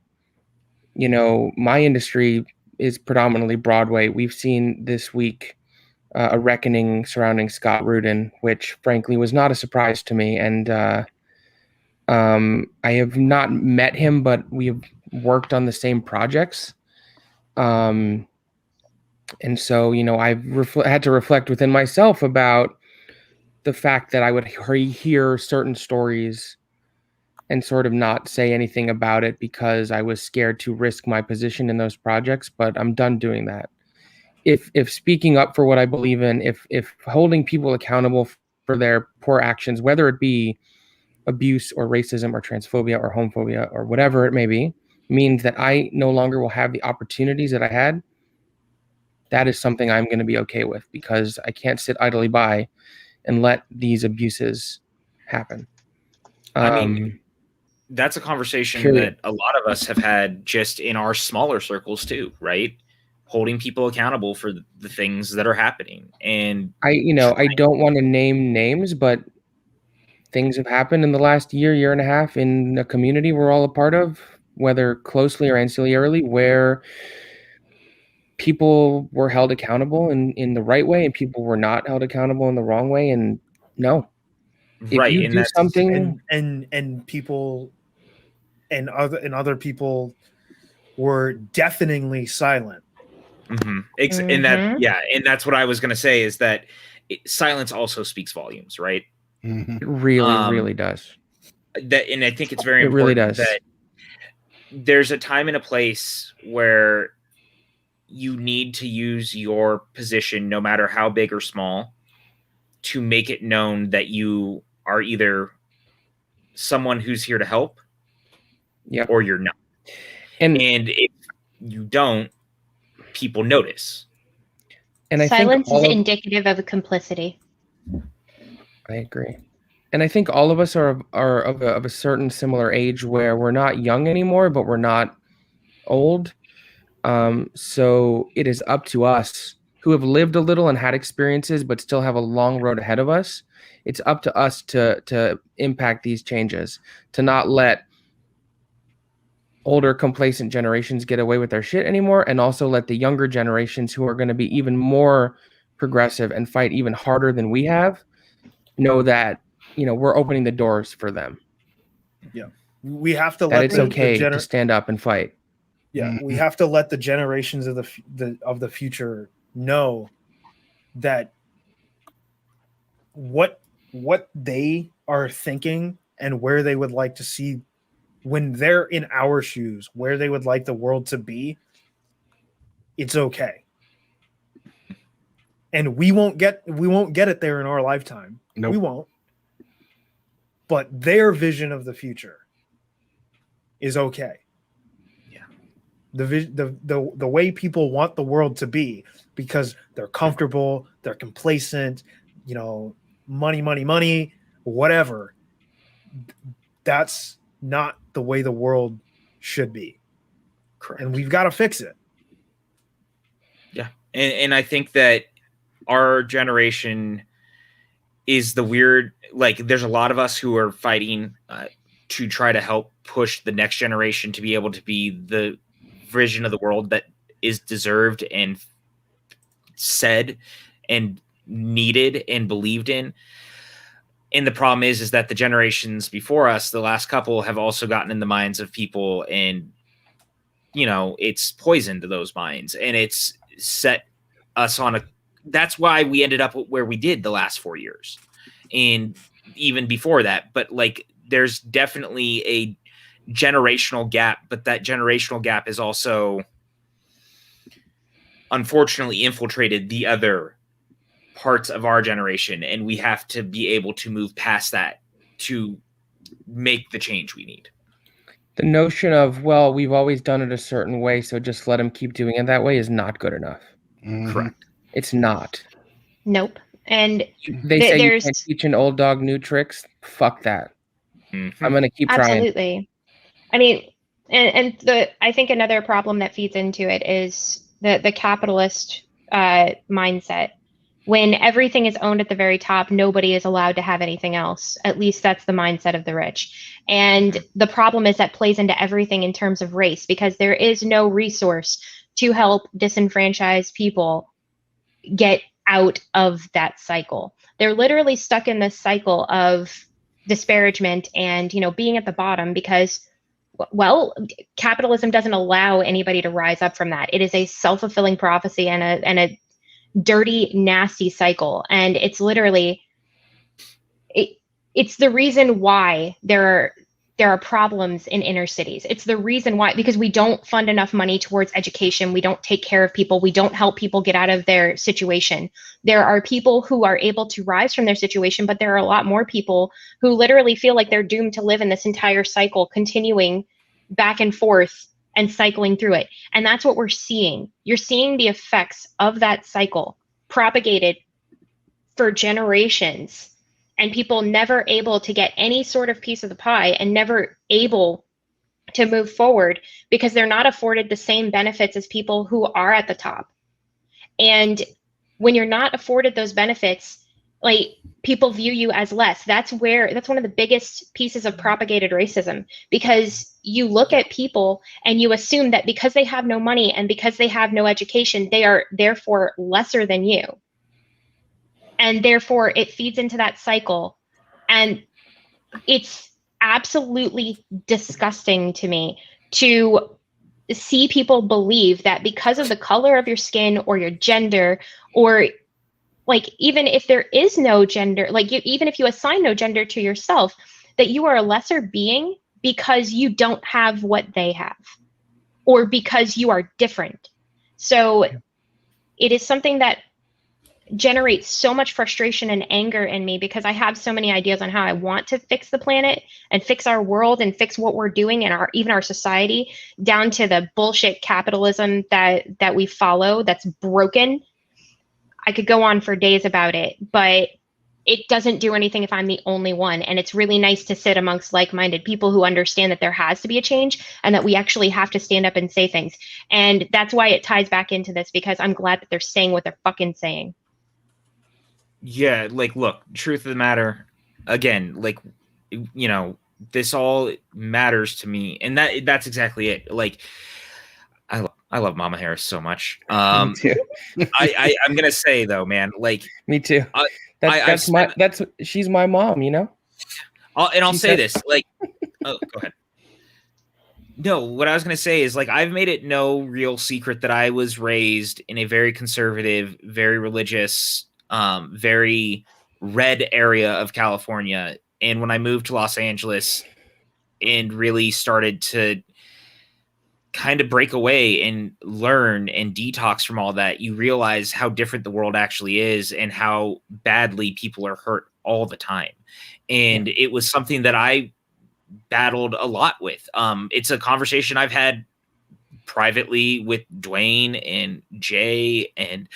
industry is predominantly Broadway. We've seen this week a reckoning surrounding Scott Rudin, which frankly was not a surprise to me. And I have not met him, but we have worked on the same projects. And so, I've had to reflect within myself about the fact that I would hear certain stories and sort of not say anything about it because I was scared to risk my position in those projects. But I'm done doing that. If speaking up for what I believe in, if holding people accountable for their poor actions, whether it be abuse or racism or transphobia or homophobia or whatever it may be, means that I no longer will have the opportunities that I had, that is something I'm going to be okay with, because I can't sit idly by and let these abuses happen. I mean, that's a conversation that a lot of us have had just in our smaller circles too, right? Holding people accountable for the things that are happening. And I don't want to name names, but things have happened in the last year and a half in a community we're all a part of, whether closely or ancillarily, where people were held accountable in the right way and people were not held accountable in the wrong way. And no, if you do something and people and other people were deafeningly silent. Mm-hmm. And that's what I was going to say, is that silence also speaks volumes, right? Mm-hmm. It really does. And I think it's very important that there's a time and a place where you need to use your position, no matter how big or small, to make it known that you are either someone who's here to help, or you're not. And if you don't, people notice. And I think Silence is all of, indicative of complicity. I agree. And I think all of us are of a certain similar age where we're not young anymore, but we're not old. So it is up to us who have lived a little and had experiences, but still have a long road ahead of us. It's up to us to impact these changes, to not let older complacent generations get away with their shit anymore, and also let the younger generations who are going to be even more progressive and fight even harder than we have know that, we're opening the doors for them. Yeah. We have to That let it's okay to stand up and fight. Yeah, we have to let the generations of the future know that what they are thinking and where they would like to see when they're in our shoes, where they would like the world to be, it's okay. And we won't get it there in our lifetime. Nope. We won't. But their vision of the future is okay. The way people want the world to be, because they're comfortable, they're complacent, money, whatever. That's not the way the world should be. Correct. And we've got to fix it. Yeah. And I think that our generation is the weird, like, there's a lot of us who are fighting to try to help push the next generation to be able to be the vision of the world that is deserved and said and needed and believed in. And the problem is that the generations before us, the last couple, have also gotten in the minds of people, and it's poisoned those minds, and it's set us on that's why we ended up where we did the last 4 years and even before that. But there's definitely a generational gap, but that generational gap is also unfortunately infiltrated the other parts of our generation, and we have to be able to move past that to make the change we need. The notion of, well, we've always done it a certain way, so just let them keep doing it that way is not good enough. Correct. It's not. Nope. And they say you can't teach an old dog new tricks. Fuck that. Mm-hmm. I'm going to keep trying. Absolutely. I mean, I think another problem that feeds into it is the capitalist mindset. When everything is owned at the very top, nobody is allowed to have anything else. At least that's the mindset of the rich. And the problem is that plays into everything in terms of race, because there is no resource to help disenfranchised people get out of that cycle. They're literally stuck in this cycle of disparagement and, being at the bottom because, well, capitalism doesn't allow anybody to rise up from that. It is a self-fulfilling prophecy and a dirty, nasty cycle. And it's literally, it's the reason why there are problems in inner cities. It's the reason why, because we don't fund enough money towards education. We don't take care of people. We don't help people get out of their situation. There are people who are able to rise from their situation, but there are a lot more people who literally feel like they're doomed to live in this entire cycle, continuing back and forth and cycling through it. And that's what we're seeing. You're seeing the effects of that cycle propagated for generations, and people never able to get any sort of piece of the pie and never able to move forward because they're not afforded the same benefits as people who are at the top. And when you're not afforded those benefits, people view you as less. That's one of the biggest pieces of propagated racism, because you look at people and you assume that because they have no money and because they have no education, they are therefore lesser than you. And therefore it feeds into that cycle. And it's absolutely disgusting to me to see people believe that because of the color of your skin or your gender, or even if there is no gender, even if you assign no gender to yourself, that you are a lesser being because you don't have what they have, or because you are different. So it is something that generates so much frustration and anger in me, because I have so many ideas on how I want to fix the planet and fix our world and fix what we're doing and even our society, down to the bullshit capitalism that we follow that's broken. I could go on for days about it, but it doesn't do anything if I'm the only one. And it's really nice to sit amongst like-minded people who understand that there has to be a change and that we actually have to stand up and say things. And that's why it ties back into this, because I'm glad that they're saying what they're fucking saying. Yeah, like, look, truth of the matter, again, like, you know, this all matters to me, and that's exactly it. Like, I love Mama Harris so much. Me too. I'm gonna say though, man, like, Me too. She's my mom, you know. I'll say this, like, oh, go ahead. No, what I was gonna say is, like, I've made it no real secret that I was raised in a very conservative, very religious, very red area of California. And when I moved to Los Angeles and really started to kind of break away and learn and detox from all that, you realize how different the world actually is and how badly people are hurt all the time. And it was something that I battled a lot with. It's a conversation I've had privately with Dwayne and Jay and,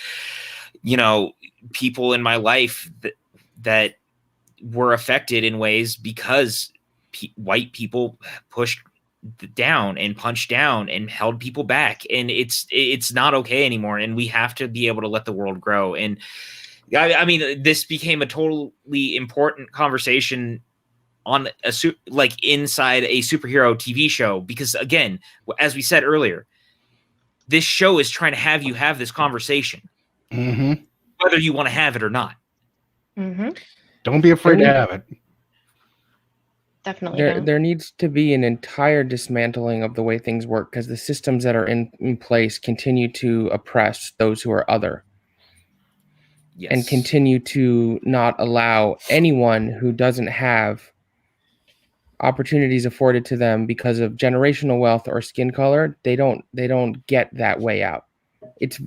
you know, people in my life that were affected in ways because white people pushed down and punched down and held people back, and it's not okay anymore, and we have to be able to let the world grow. And I mean, this became a totally important conversation on like inside a superhero TV show, because again, as we said earlier, this show is trying to have you have this conversation, whether you want to have it or not. Don't be afraid to have it. Definitely. There needs to be an entire dismantling of the way things work, because the systems that are in place continue to oppress those who are other. Yes. And continue to not allow anyone who doesn't have opportunities afforded to them because of generational wealth or skin color. They don't get that way out. It's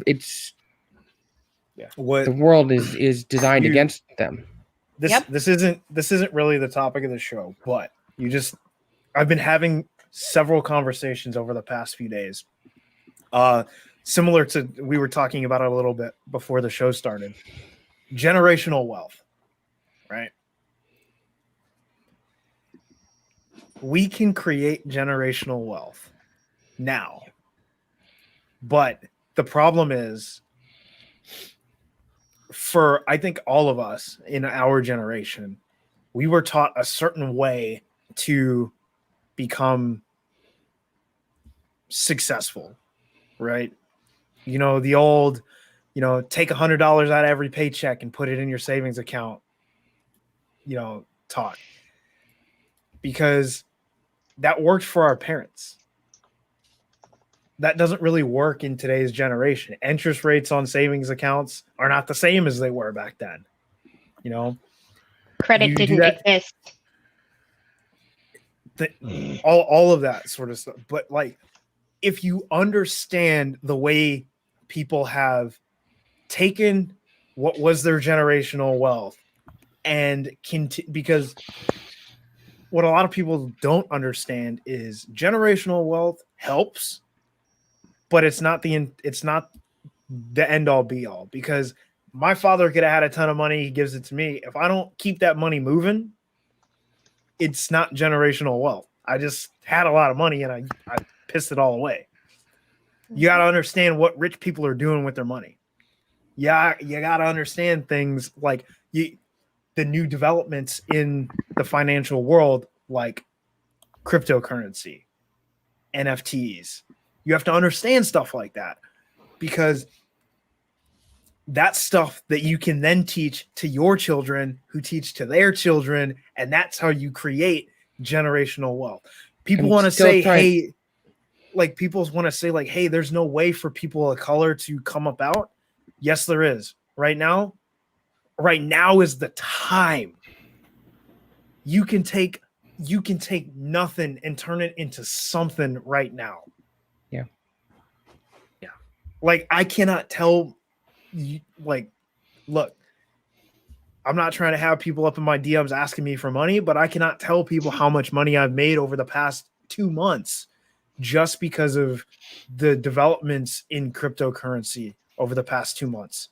what the world is designed against them. This isn't really the topic of the show, but I've been having several conversations over the past few days. Similar to, we were talking about it a little bit before the show started. Generational wealth, right? We can create generational wealth now. But the problem is, for I think all of us in our generation, we were taught a certain way to become successful, right? You know, the old, take $100 out of every paycheck and put it in your savings account, talk. Because that worked for our parents. That doesn't really work in today's generation. Interest rates on savings accounts are not the same as they were back then. Credit didn't exist. All of that sort of stuff. But like, if you understand the way people have taken what was their generational wealth and because what a lot of people don't understand is generational wealth helps, but it's not the end all be all, because my father could have had a ton of money. He gives it to me. If I don't keep that money moving, it's not generational wealth. I just had a lot of money and I pissed it all away. You got to understand what rich people are doing with their money. Yeah, you got to understand things like the new developments in the financial world, like cryptocurrency, NFTs. You have to understand stuff like that, because that's stuff that you can then teach to your children who teach to their children. And that's how you create generational wealth. People want to say, hey, there's no way for people of color to come about. Yes, there is. Right now is the time. You can take nothing and turn it into something right now. Yeah. Like, I cannot tell you, like, look, I'm not trying to have people up in my DMs asking me for money, but I cannot tell people how much money I've made over the past 2 months just because of the developments in cryptocurrency over the past 2 months.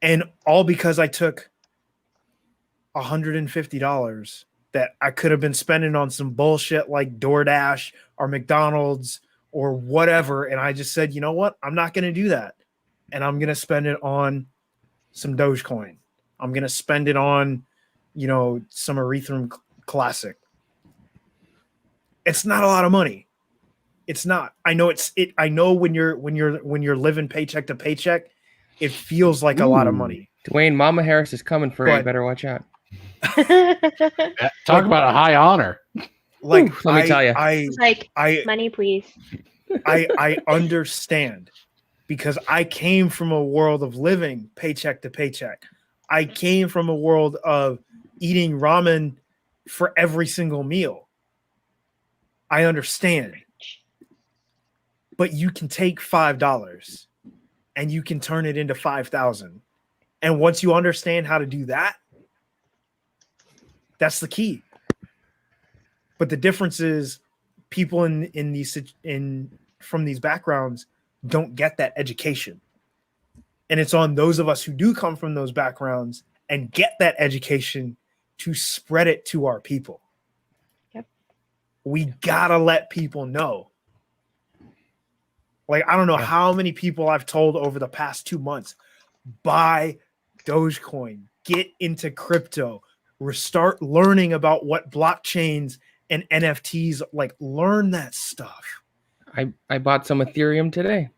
And all because I took $150 that I could have been spending on some bullshit like DoorDash or McDonald's or whatever. And I just said, you know what? I'm not going to do that. And I'm going to spend it on some Dogecoin. I'm going to spend it on, some Ethereum Classic. It's not a lot of money. It's not. I know I know when you're living paycheck to paycheck, it feels like a lot of money. Dwayne, Mama Harris is coming for you. But- Better watch out. Talk about a high honor. Like, Let me tell you. It's like, I money, please. I understand, because I came from a world of living paycheck to paycheck. I came from a world of eating ramen for every single meal. I understand. But you can take $5 and you can turn it into 5,000. And once you understand how to do that, that's the key. But the difference is people from these backgrounds don't get that education. And it's on those of us who do come from those backgrounds and get that education to spread it to our people. Yep. We gotta let people know. Like, I don't know how many people I've told over the past 2 months, buy Dogecoin, get into crypto, start learning about what blockchains and NFTs, like, learn that stuff. I bought some Ethereum today.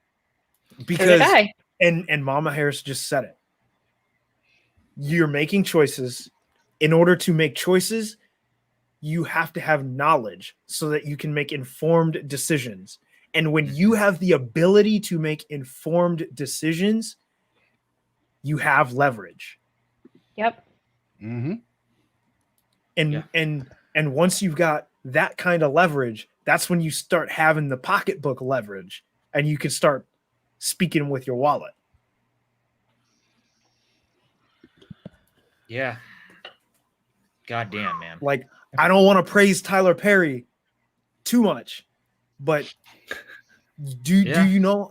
Because So did I. and Mama Harris just said it. You're making choices. In order to make choices, you have to have knowledge so that you can make informed decisions. And when you have the ability to make informed decisions, you have leverage. Yep. Mm-hmm. And once you've got that kind of leverage, that's when you start having the pocketbook leverage, and you can start speaking with your wallet. Yeah. God damn, man. Like, I don't want to praise Tyler Perry too much, but do you know,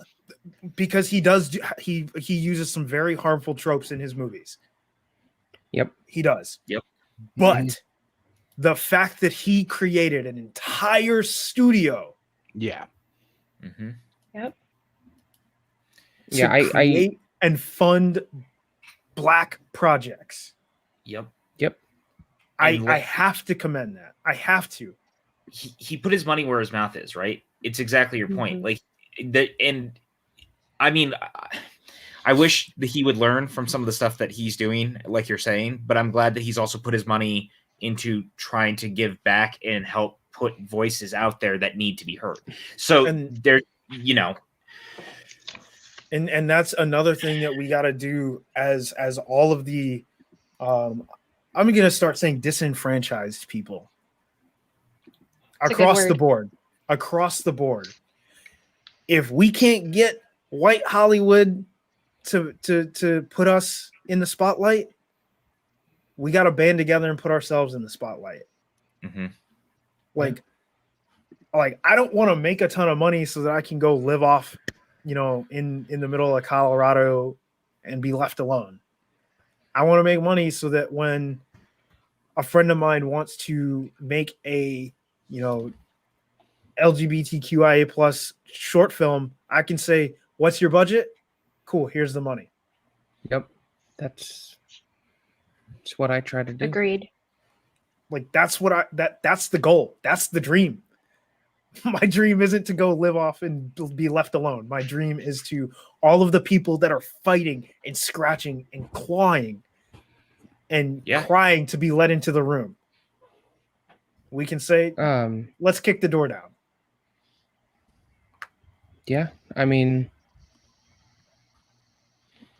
because he does he uses some very harmful tropes in his movies. Yep. He does. Yep. But the fact that he created an entire studio, Yeah. Mm-hmm. Yep. to Yeah, I create and fund Black projects, Yep. Yep. I have to commend that. I have to. He put his money where his mouth is, right? It's exactly your point. Mhm. Like and I mean, I wish that he would learn from some of the stuff that he's doing, like you're saying, but I'm glad that he's also put his money into trying to give back and help put voices out there that need to be heard. So And- there, And that's another thing that we got to do as all of the I'm going to start saying disenfranchised people That's a good across the word. board. Across the board. If we can't get white Hollywood to put us in the spotlight, we got to band together and put ourselves in the spotlight. Mhm. Like I don't want to make a ton of money so that I can go live off, in the middle of Colorado and be left alone. I want to make money so that when a friend of mine wants to make a, LGBTQIA plus short film, I can say, "What's your budget? Cool, here's the money." Yep. That's what I try to do. Agreed. Like, that's the goal. That's the dream. My dream isn't to go live off and be left alone. My dream is to all of the people that are fighting and scratching and clawing and crying to be let into the room. We can say, let's kick the door down. Yeah, I mean,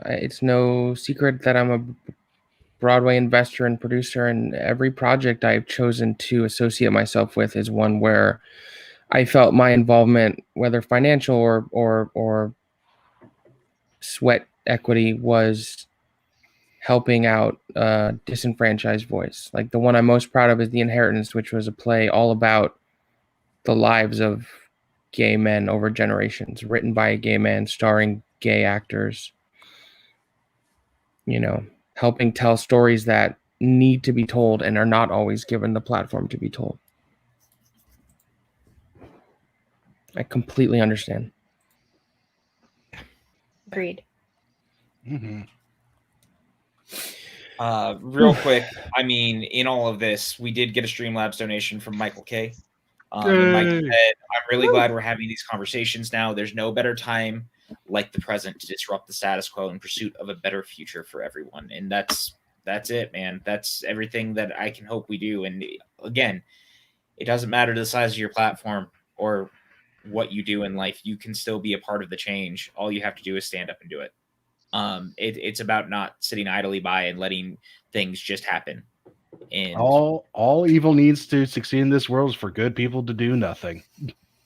it's no secret that I'm a Broadway investor and producer, and every project I've chosen to associate myself with is one where I felt my involvement, whether financial or sweat equity, was helping out a disenfranchised voice. Like, the one I'm most proud of is The Inheritance, which was a play all about the lives of gay men over generations, written by a gay man, starring gay actors. helping tell stories that need to be told and are not always given the platform to be told. I completely understand. Agreed. Mm-hmm. Real quick, I mean, in all of this, we did get a Streamlabs donation from Michael K. And Mike said, I'm really glad we're having these conversations now. There's no better time like the present to disrupt the status quo in pursuit of a better future for everyone. And that's it, man. That's everything that I can hope we do. And again, it doesn't matter the size of your platform or what you do in life. You can still be a part of the change. All you have to do is stand up and do it. It's about not sitting idly by and letting things just happen. And all evil needs to succeed in this world is for good people to do nothing.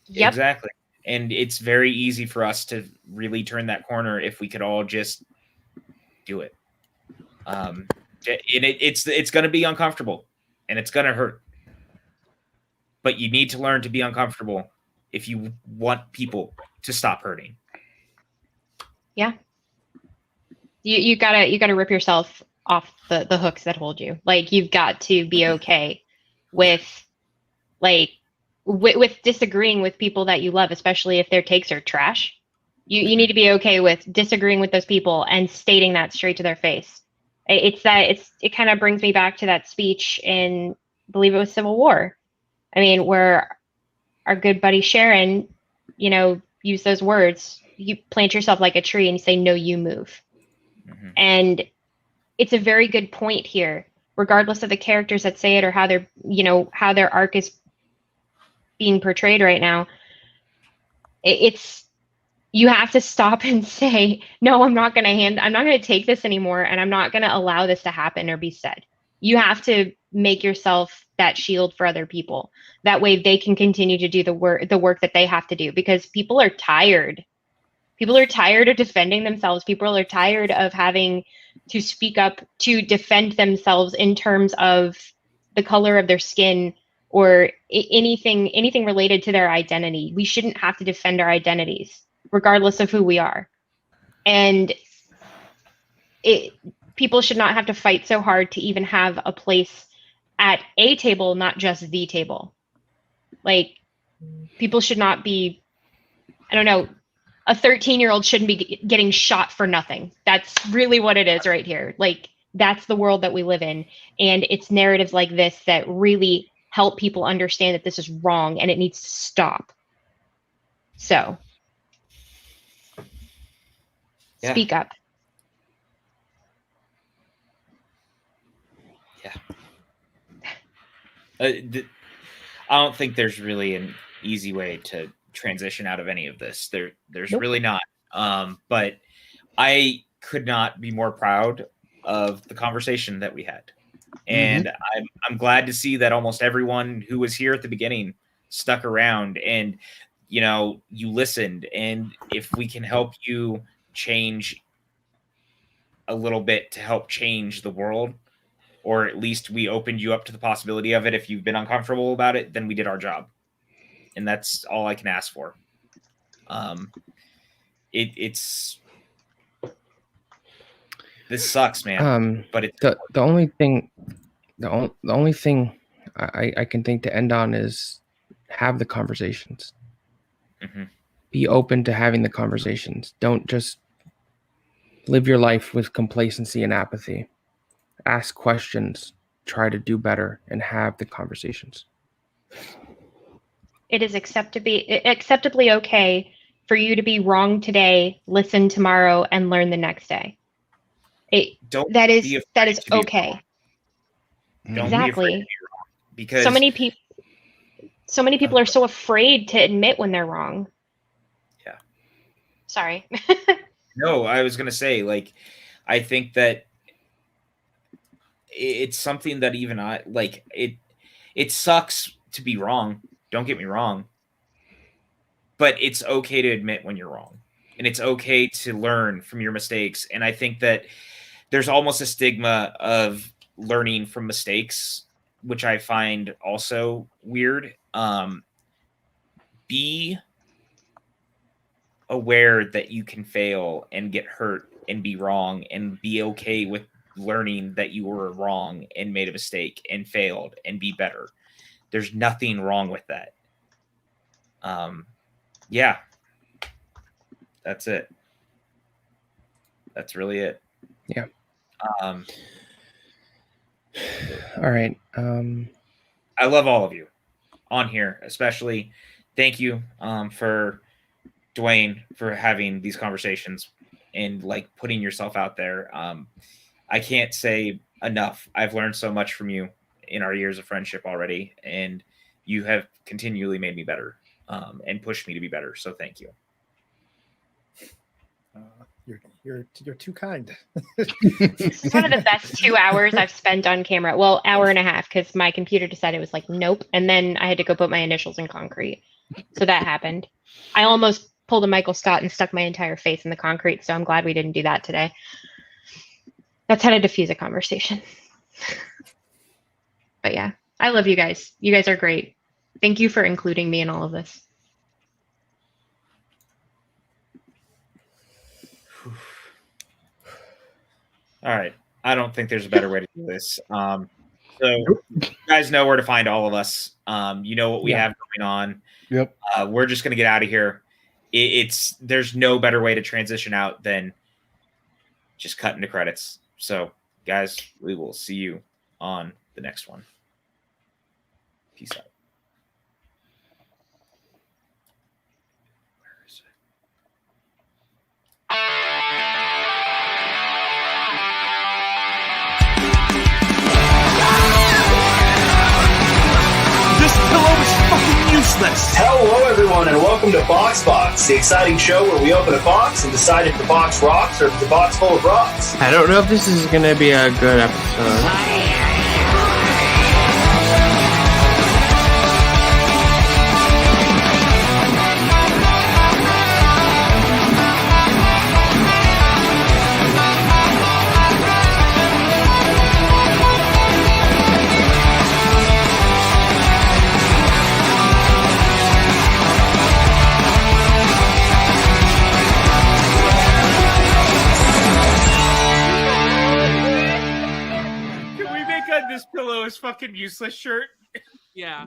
Yep. Exactly. And it's very easy for us to really turn that corner if we could all just do it. It's going to be uncomfortable and it's going to hurt. But you need to learn to be uncomfortable if you want people to stop hurting. Yeah. You gotta rip yourself off the hooks that hold you. Like, you've got to be okay with with disagreeing with people that you love, especially if their takes are trash. You need to be okay with disagreeing with those people and stating that straight to their face. It kind of brings me back to that speech in, I believe it was Civil War. I mean, where our good buddy Sharon, used those words. You plant yourself like a tree and you say, no, you move. Mm-hmm. And it's a very good point here, regardless of the characters that say it or how how their arc is being portrayed right now. You have to stop and say, no, I'm not going to take this anymore. And I'm not going to allow this to happen or be said. You have to make yourself that shield for other people. That way they can continue to do the work that they have to do, because people are tired. People are tired of defending themselves. People are tired of having to speak up to defend themselves in terms of the color of their skin or anything related to their identity. We shouldn't have to defend our identities, regardless of who we are. And people should not have to fight so hard to even have a place at a table, not just the table. Like, people should not be, I don't know, a 13-year-old shouldn't be getting shot for nothing. That's really what it is right here. Like, that's the world that we live in. And it's narratives like this that really help people understand that this is wrong and it needs to stop. So, speak up. Yeah. I don't think there's really an easy way to transition out of any of this. There's really not. But I could not be more proud of the conversation that we had. And I'm glad to see that almost everyone who was here at the beginning stuck around and, you listened. And if we can help you change a little bit to help change the world, or at least we opened you up to the possibility of it, if you've been uncomfortable about it, then we did our job. And that's all I can ask for. It's this sucks, man. But it's the only thing I can think to end on is have the conversations. Mm-hmm. Be open to having the conversations. Don't just live your life with complacency and apathy. Ask questions, try to do better, and have the conversations. It is acceptably okay for you to be wrong today, listen tomorrow, and learn the next day. That is okay. Exactly. Because so many people are so afraid to admit when they're wrong. Yeah. Sorry. No, I was gonna say, I think that it's something that even I like. It sucks to be wrong. Don't get me wrong. But it's okay to admit when you're wrong. And it's okay to learn from your mistakes. And I think that there's almost a stigma of learning from mistakes, which I find also weird. Be aware that you can fail and get hurt and be wrong and be okay with learning that you were wrong and made a mistake and failed and be better. There's nothing wrong with that. Yeah, that's it. That's really it. Yeah. All right. I love all of you on here, especially. Thank you for Dwayne for having these conversations and like putting yourself out there. I can't say enough. I've learned so much from you in our years of friendship already, and you have continually made me better and pushed me to be better. So thank you. You're too kind. This is one of the best 2 hours I've spent on camera. Well, hour and a half, because my computer decided it was like, nope. And then I had to go put my initials in concrete. So that happened. I almost pulled a Michael Scott and stuck my entire face in the concrete. So I'm glad we didn't do that today. That's how to diffuse a conversation. But yeah, I love you guys. You guys are great. Thank you for including me in all of this. All right. I don't think there's a better way to do this. So you guys know where to find all of us. You know what we have going on. Yep. We're just going to get out of here. There's no better way to transition out than just cut into credits. So guys, we will see you on the next one. Peace out. Where is it? This pillow is fucking useless. Hello, everyone, and welcome to Box, the exciting show where we open a box and decide if the box rocks or if it's a box full of rocks. I don't know if this is going to be a good episode. Can we make a "This pillow is fucking useless" shirt? Yeah.